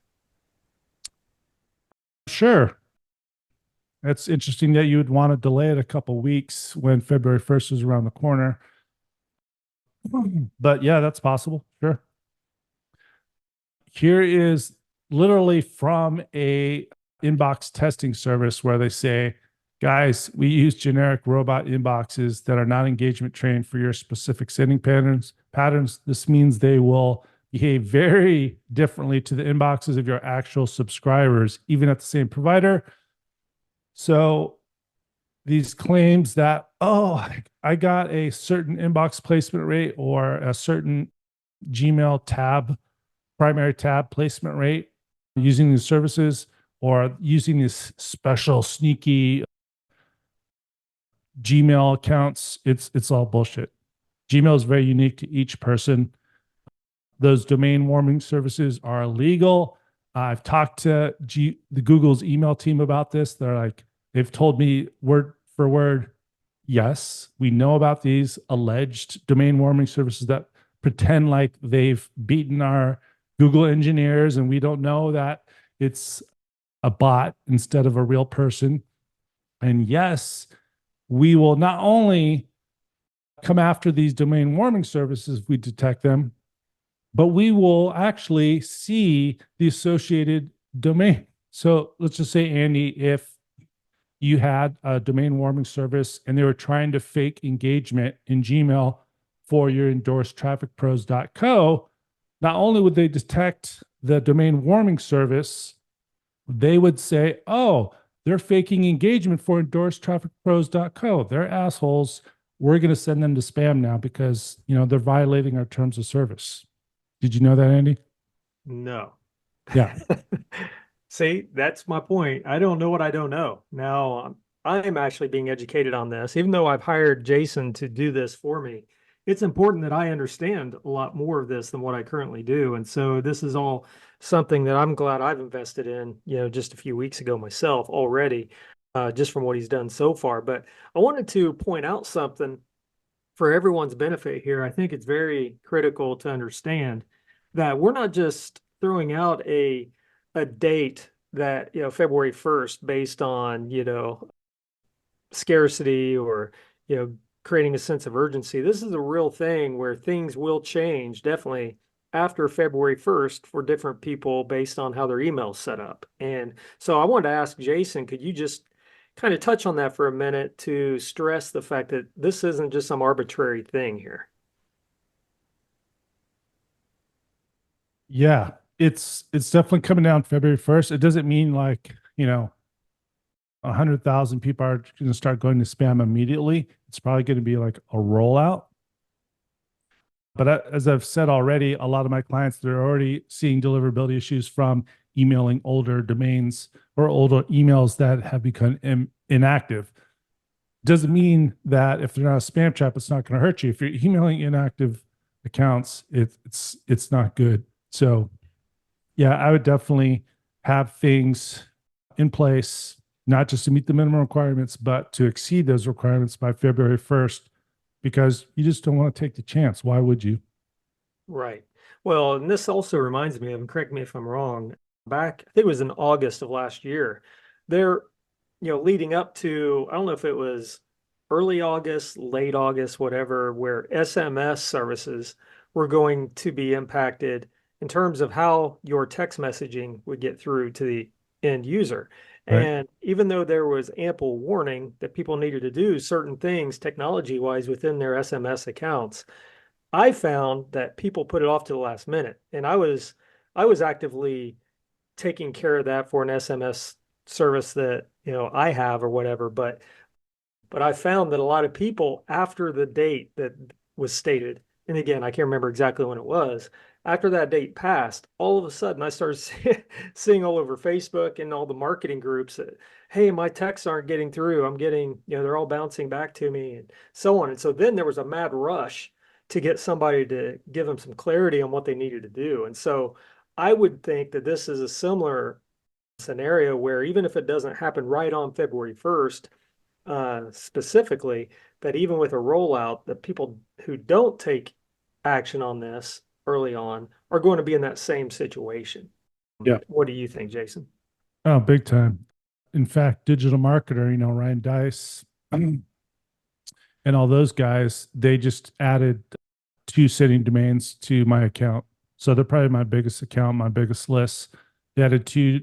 Sure. It's interesting that you would want to delay it a couple weeks when February 1st is around the corner. But yeah, that's possible. Sure. Here is literally from a inbox testing service where they say, guys, we use generic robot inboxes that are not engagement trained for your specific sending patterns. This means they will behave very differently to the inboxes of your actual subscribers, even at the same provider. So these claims that, oh, I got a certain inbox placement rate or a certain Gmail primary tab placement rate using these services, or using these special sneaky Gmail accounts, it's all bullshit. Gmail is very unique to each person. Those domain warming services are illegal. I've talked to the Google's email team about this. They've told me word for word, yes, we know about these alleged domain warming services that pretend like they've beaten our Google engineers, and we don't know that it's a bot instead of a real person. And yes, we will not only come after these domain warming services if we detect them, but we will actually see the associated domain. So let's just say, Andy, if you had a domain warming service and they were trying to fake engagement in Gmail for your endorsed trafficpros.co, not only would they detect the domain warming service, they would say, oh, they're faking engagement for endorsed trafficpros.co. They're assholes. We're going to send them to spam now because, they're violating our terms of service. Did you know that, Andy? No. Yeah. See, that's my point. I don't know what I don't know. Now, I am actually being educated on this. Even though I've hired Jason to do this for me, it's important that I understand a lot more of this than what I currently do. And so this is all something that I'm glad I've invested in, just a few weeks ago myself already, just from what he's done so far. But I wanted to point out something for everyone's benefit here. I think it's very critical to understand that we're not just throwing out a date that, February 1st based on, scarcity or, creating a sense of urgency. This is a real thing where things will change definitely after February 1st for different people based on how their email's set up. And so I wanted to ask Jason, could you just kind of touch on that for a minute to stress the fact that this isn't just some arbitrary thing here? Yeah. It's definitely coming down February 1st. It doesn't mean like, 100,000 people are going to start going to spam immediately. It's probably going to be like a rollout. But as I've said already, a lot of my clients, they're already seeing deliverability issues from emailing older domains or older emails that have become inactive. Doesn't mean that if they're not a spam trap, it's not going to hurt you. If you're emailing inactive accounts, it's not good. So yeah, I would definitely have things in place, not just to meet the minimum requirements, but to exceed those requirements by February 1st, because you just don't want to take the chance. Why would you? Right. Well, and this also reminds me of, and correct me if I'm wrong, back, I think it was in August of last year, there, leading up to, I don't know if it was early August, late August, whatever, where SMS services were going to be impacted in terms of how your text messaging would get through to the end user. Right. And even though there was ample warning that people needed to do certain things technology wise within their SMS accounts, I found that people put it off to the last minute. And I was actively taking care of that for an SMS service that, I have or whatever, but I found that a lot of people after the date that was stated, and again, I can't remember exactly when it was, after that date passed, all of a sudden I started seeing all over Facebook and all the marketing groups that, hey, my texts aren't getting through. I'm getting, they're all bouncing back to me and so on. And so then there was a mad rush to get somebody to give them some clarity on what they needed to do. And so I would think that this is a similar scenario where even if it doesn't happen right on February 1st, specifically, that even with a rollout, the people who don't take action on this early on are going to be in that same situation. Yeah. What do you think, Jason? Oh, big time. In fact, digital marketer, Ryan Dice and all those guys, they just added 2 sitting domains to my account. So they're probably my biggest account, my biggest list. They added two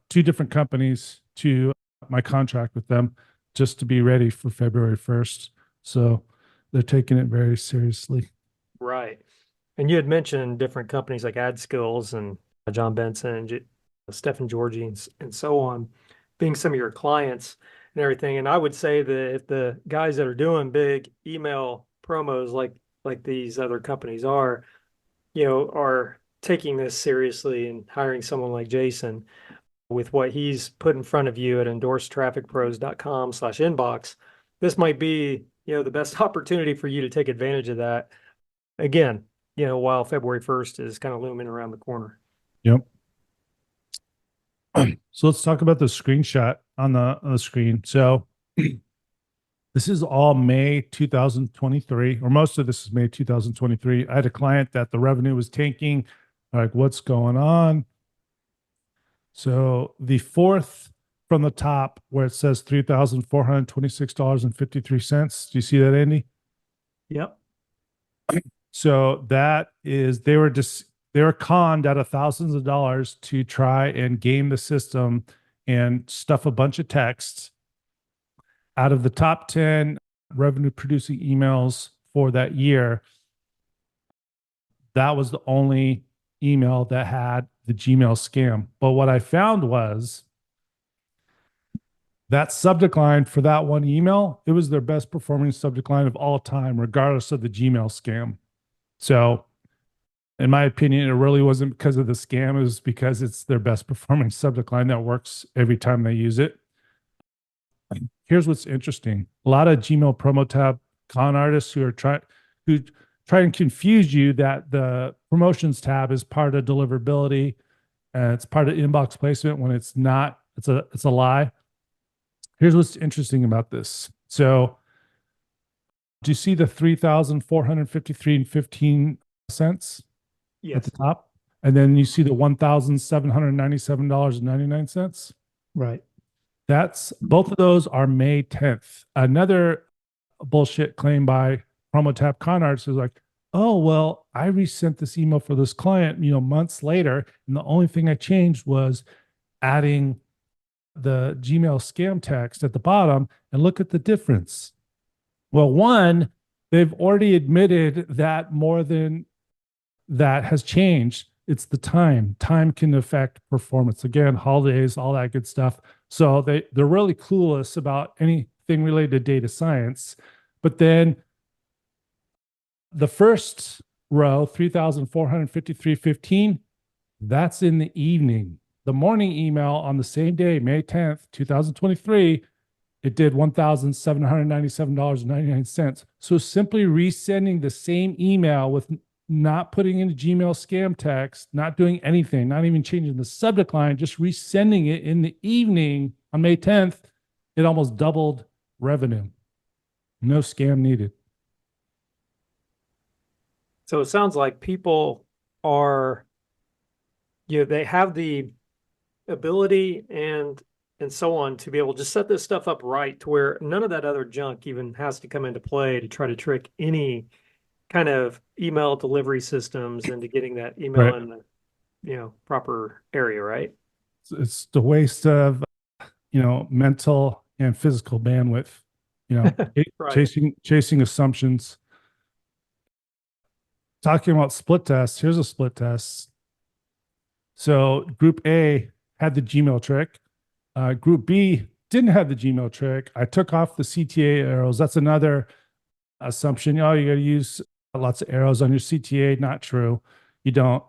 different companies to my contract with them just to be ready for February 1st. So they're taking it very seriously. Right. And you had mentioned different companies like AdSkills and John Benson and Stephen Georgie and so on being some of your clients and everything. And I would say that if the guys that are doing big email promos like these other companies are taking this seriously and hiring someone like Jason with what he's put in front of you at endorsedtrafficpros.com/inbox, this might be, the best opportunity for you to take advantage of that. Again, while February 1st is kind of looming around the corner. Yep. So let's talk about the screenshot on the screen. So this is all May 2023, or most of this is May 2023. I had a client that the revenue was tanking. Like, what's going on? So the fourth from the top where it says $3,426.53. Do you see that, Andy? Yep. So that is they were conned out of thousands of dollars to try and game the system and stuff a bunch of texts out of the top 10 revenue producing emails for that year. That was the only email that had the Gmail scam. But what I found was that subject line for that one email, it was their best performing subject line of all time, regardless of the Gmail scam. So, in my opinion, it really wasn't because of the scam. It was because it's their best performing subject line that works every time they use it. Here's what's interesting. A lot of Gmail promo tab con artists who try and confuse you that the promotions tab is part of deliverability and it's part of inbox placement when it's not. It's a lie. Here's what's interesting about this. So do you see the 3,453 and 15 cents at the Yes. top? And then you see the $1,797.99. Right. That's both of those are May 10th. Another bullshit claim by promo tab con artists is like, oh, well, I resent this email for this client, months later. And the only thing I changed was adding the Gmail scam text at the bottom and look at the difference. Well, one, they've already admitted that more than that has changed. It's the time. Time can affect performance. Again, holidays, all that good stuff. So they're really clueless about anything related to data science. But then the first row, 3,453.15, that's in the evening. The morning email on the same day, May 10th, 2023, it did $1,797.99. So simply resending the same email with not putting in a Gmail scam text, not doing anything, not even changing the subject line, just resending it in the evening on May 10th, it almost doubled revenue. No scam needed. So it sounds like people are, they have the ability and so on to be able to set this stuff up right to where none of that other junk even has to come into play to try to trick any kind of email delivery systems into getting that email Right. in the proper area, right? It's the waste of mental and physical bandwidth, Right. chasing assumptions. Talking about split tests, here's a split test. So group A had the Gmail trick. Group B didn't have the Gmail trick. I took off the CTA arrows. That's another assumption. Oh, you got to use lots of arrows on your CTA. Not true. You don't.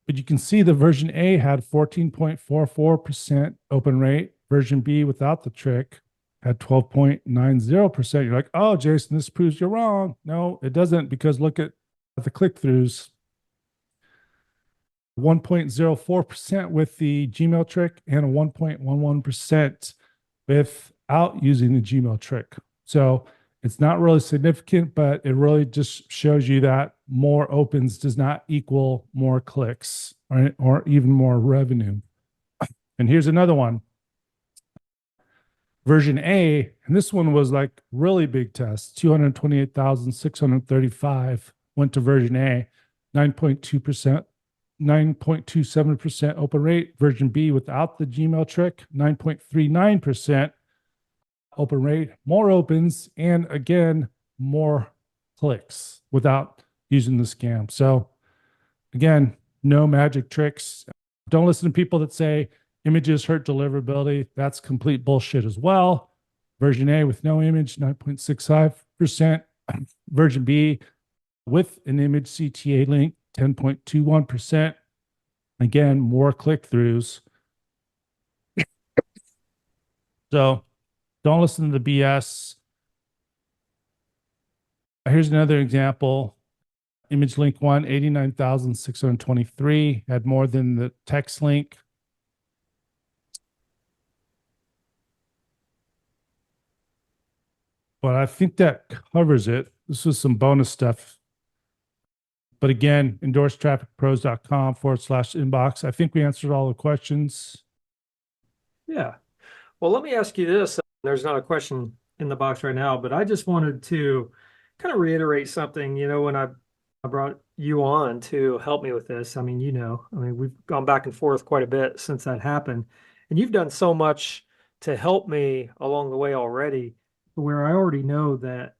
But you can see the version A had 14.44% open rate. Version B without the trick had 12.90%. You're like, oh, Jason, this proves you're wrong. No, it doesn't, because look at the click throughs. 1.04% with the Gmail trick and a 1.11% without using the Gmail trick. So it's not really significant, but it really just shows you that more opens does not equal more clicks, right? Or even more revenue. And here's another one. Version A, and this one was like really big test, 228,635 went to version A, 9.2%, 9.27% open rate. Version B without the Gmail trick, 9.39% open rate, more opens, and again, more clicks without using the scam. So again, no magic tricks. Don't listen to people that say images hurt deliverability. That's complete bullshit as well. Version A with no image, 9.65%. Version B with an image CTA link, 10.21%. Again, more click throughs. So don't listen to the BS. Here's another example. Image link one, 89,623, had more than the text link. But I think that covers it. This was some bonus stuff. But again, endorsedtrafficpros.com/inbox. I think we answered all the questions. Yeah. Well, let me ask you this. There's not a question in the box right now, but I just wanted to kind of reiterate something. When I brought you on to help me with this, we've gone back and forth quite a bit since that happened, and you've done so much to help me along the way already, where I already know that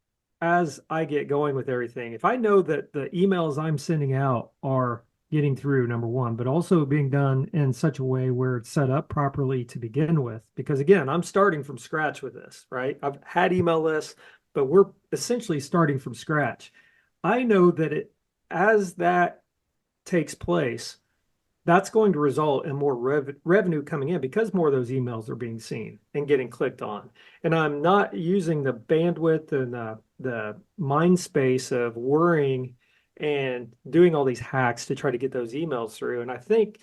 as I get going with everything, if I know that the emails I'm sending out are getting through, number one, but also being done in such a way where it's set up properly to begin with. Because again, I'm starting from scratch with this, right? I've had email lists, but we're essentially starting from scratch. I know that as that takes place, that's going to result in more revenue coming in because more of those emails are being seen and getting clicked on. And I'm not using the bandwidth and the mind space of worrying and doing all these hacks to try to get those emails through. And I think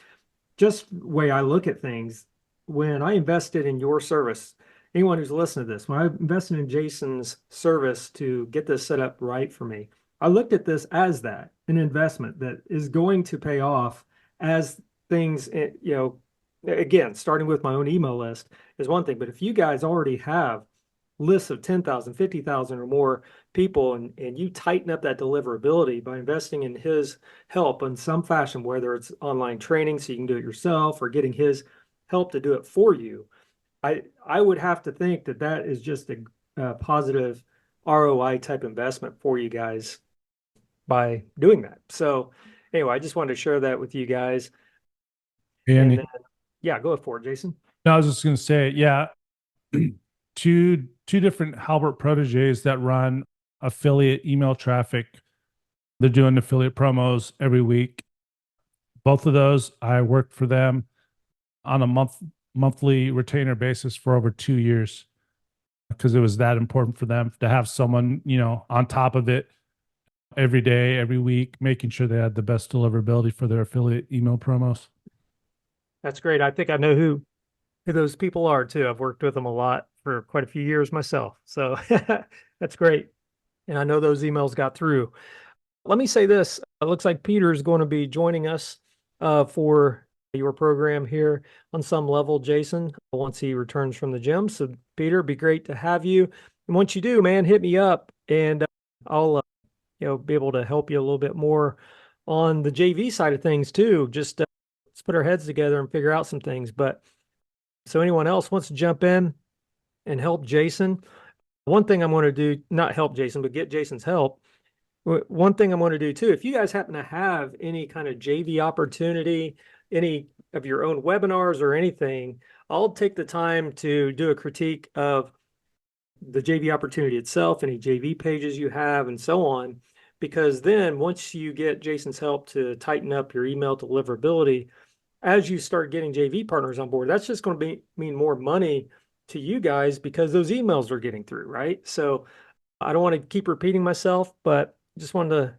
just the way I look at things, when I invested in your service, anyone who's listening to this, when I invested in Jason's service to get this set up right for me, I looked at this as that, an investment that is going to pay off as things, again, starting with my own email list is one thing. But if you guys already have lists of 10,000, 50,000 or more people, and you tighten up that deliverability by investing in his help in some fashion, whether it's online training so you can do it yourself or getting his help to do it for you, I would have to think that that is just a positive ROI type investment for you guys by doing that. So anyway, I just wanted to share that with you guys. And And then, yeah, go for it, Jason. no, I was just going to say, yeah, two different Halbert proteges that run affiliate email traffic. They're doing affiliate promos every week. Both of those, I worked for them on a monthly retainer basis for over 2 years because it was that important for them to have someone, on top of it every day, every week, making sure they had the best deliverability for their affiliate email promos. That's great. I think I know who those people are too. I've worked with them a lot for quite a few years myself. So that's great. And I know those emails got through. Let me say this. It looks like Peter is going to be joining us for your program here on some level, Jason, once he returns from the gym. So Peter, it'd be great to have you. And once you do, man, hit me up and I'll be able to help you a little bit more on the JV side of things too. Just let's put our heads together and figure out some things. But so anyone else wants to jump in and help Jason, one thing I'm going to do, not help Jason, but get Jason's help, One thing I'm going to do too, if you guys happen to have any kind of JV opportunity, any of your own webinars or anything, I'll take the time to do a critique of the JV opportunity itself, any JV pages you have, and so on. Because then once you get Jason's help to tighten up your email deliverability, as you start getting JV partners on board, that's just going to mean more money to you guys because those emails are getting through, right? So I don't want to keep repeating myself, but just wanted to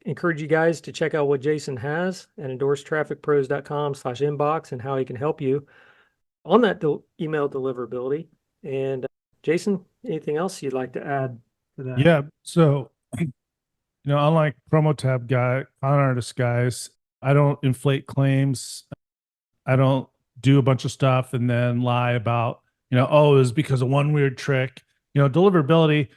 encourage you guys to check out what Jason has at endorsedtrafficpros.com/inbox and how he can help you on that email deliverability. And Jason, anything else you'd like to add to that? Yeah. So, unlike promo tab con artist guys, I don't inflate claims. I don't do a bunch of stuff and then lie about, oh, it was because of one weird trick. Deliverability,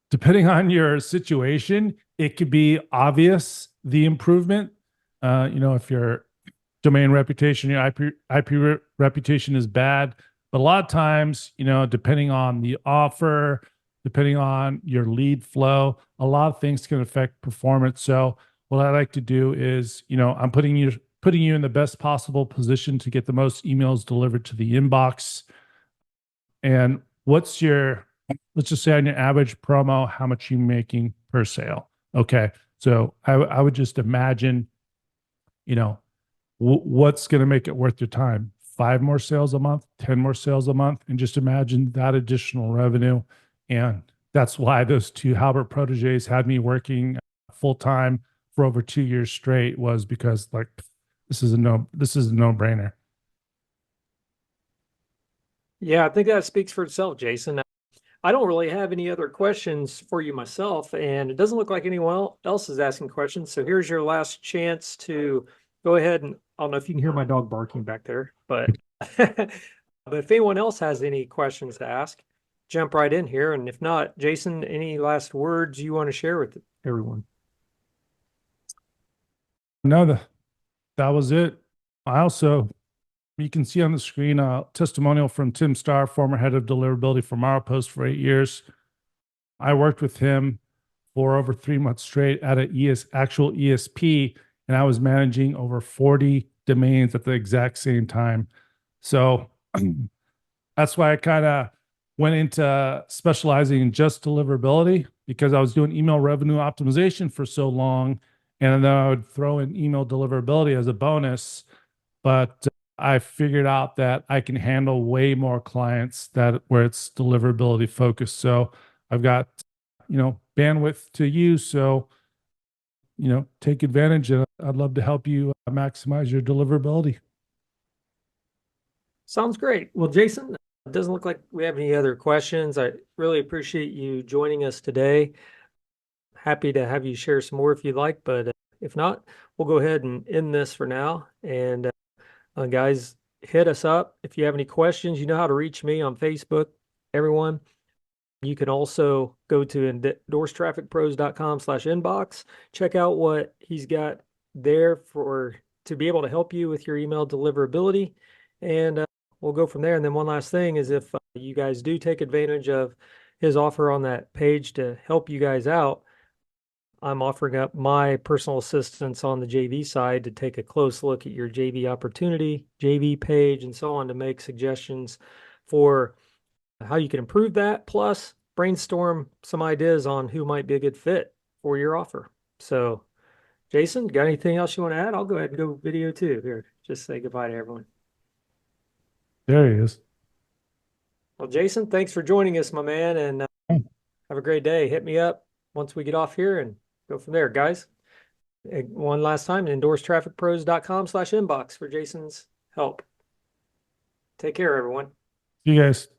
depending on your situation, it could be obvious the improvement. If your domain reputation, your IP reputation is bad, but a lot of times, depending on the offer, depending on your lead flow, a lot of things can affect performance. So what I like to do is, I'm putting you in the best possible position to get the most emails delivered to the inbox. And let's just say on your average promo, how much you making per sale? Okay. So I would just imagine, you know, what's going to make it worth your time? 5 more sales a month, 10 more sales a month, and just imagine that additional revenue. And that's why those two Halbert proteges had me working full time for over 2 years straight, was because like this is a no-brainer. Yeah, I think that speaks for itself, Jason. I don't really have any other questions for you myself, and it doesn't look like anyone else is asking questions. So here's your last chance to go ahead and I don't know if you can hear my dog barking back there, but but if anyone else has any questions to ask, jump right in here. And if not, Jason, any last words you want to share with everyone? No, that was it. I also, you can see on the screen a testimonial from Tim Starr, former head of deliverability for Post for 8 years. I worked with him for over 3 months straight at an actual ESP, and I was managing over 40 domains at the exact same time. So that's why I kind of went into specializing in just deliverability, because I was doing email revenue optimization for so long. And then I would throw in email deliverability as a bonus. But I figured out that I can handle way more clients that where it's deliverability focused. So I've got, bandwidth to use. So, take advantage. And I'd love to help you maximize your deliverability. Sounds great. Well, Jason, it doesn't look like we have any other questions. I really appreciate you joining us today. Happy to have you share some more if you'd like, but if not, we'll go ahead and end this for now. And guys, hit us up if you have any questions. You know how to reach me on Facebook, everyone. You can also go to endorsetrafficpros.com/inbox. Check out what he's got there to be able to help you with your email deliverability. And we'll go from there. And then one last thing is if you guys do take advantage of his offer on that page to help you guys out, I'm offering up my personal assistance on the JV side to take a close look at your JV opportunity, JV page, and so on to make suggestions for how you can improve that, plus brainstorm some ideas on who might be a good fit for your offer. So, Jason, got anything else you want to add? I'll go ahead and go video too. Here, just say goodbye to everyone. There he is. Well, Jason, thanks for joining us, my man, and have a great day. Hit me up once we get off here and go from there, guys. One last time, endorsetrafficpros.com/inbox for Jason's help. Take care, everyone. You guys.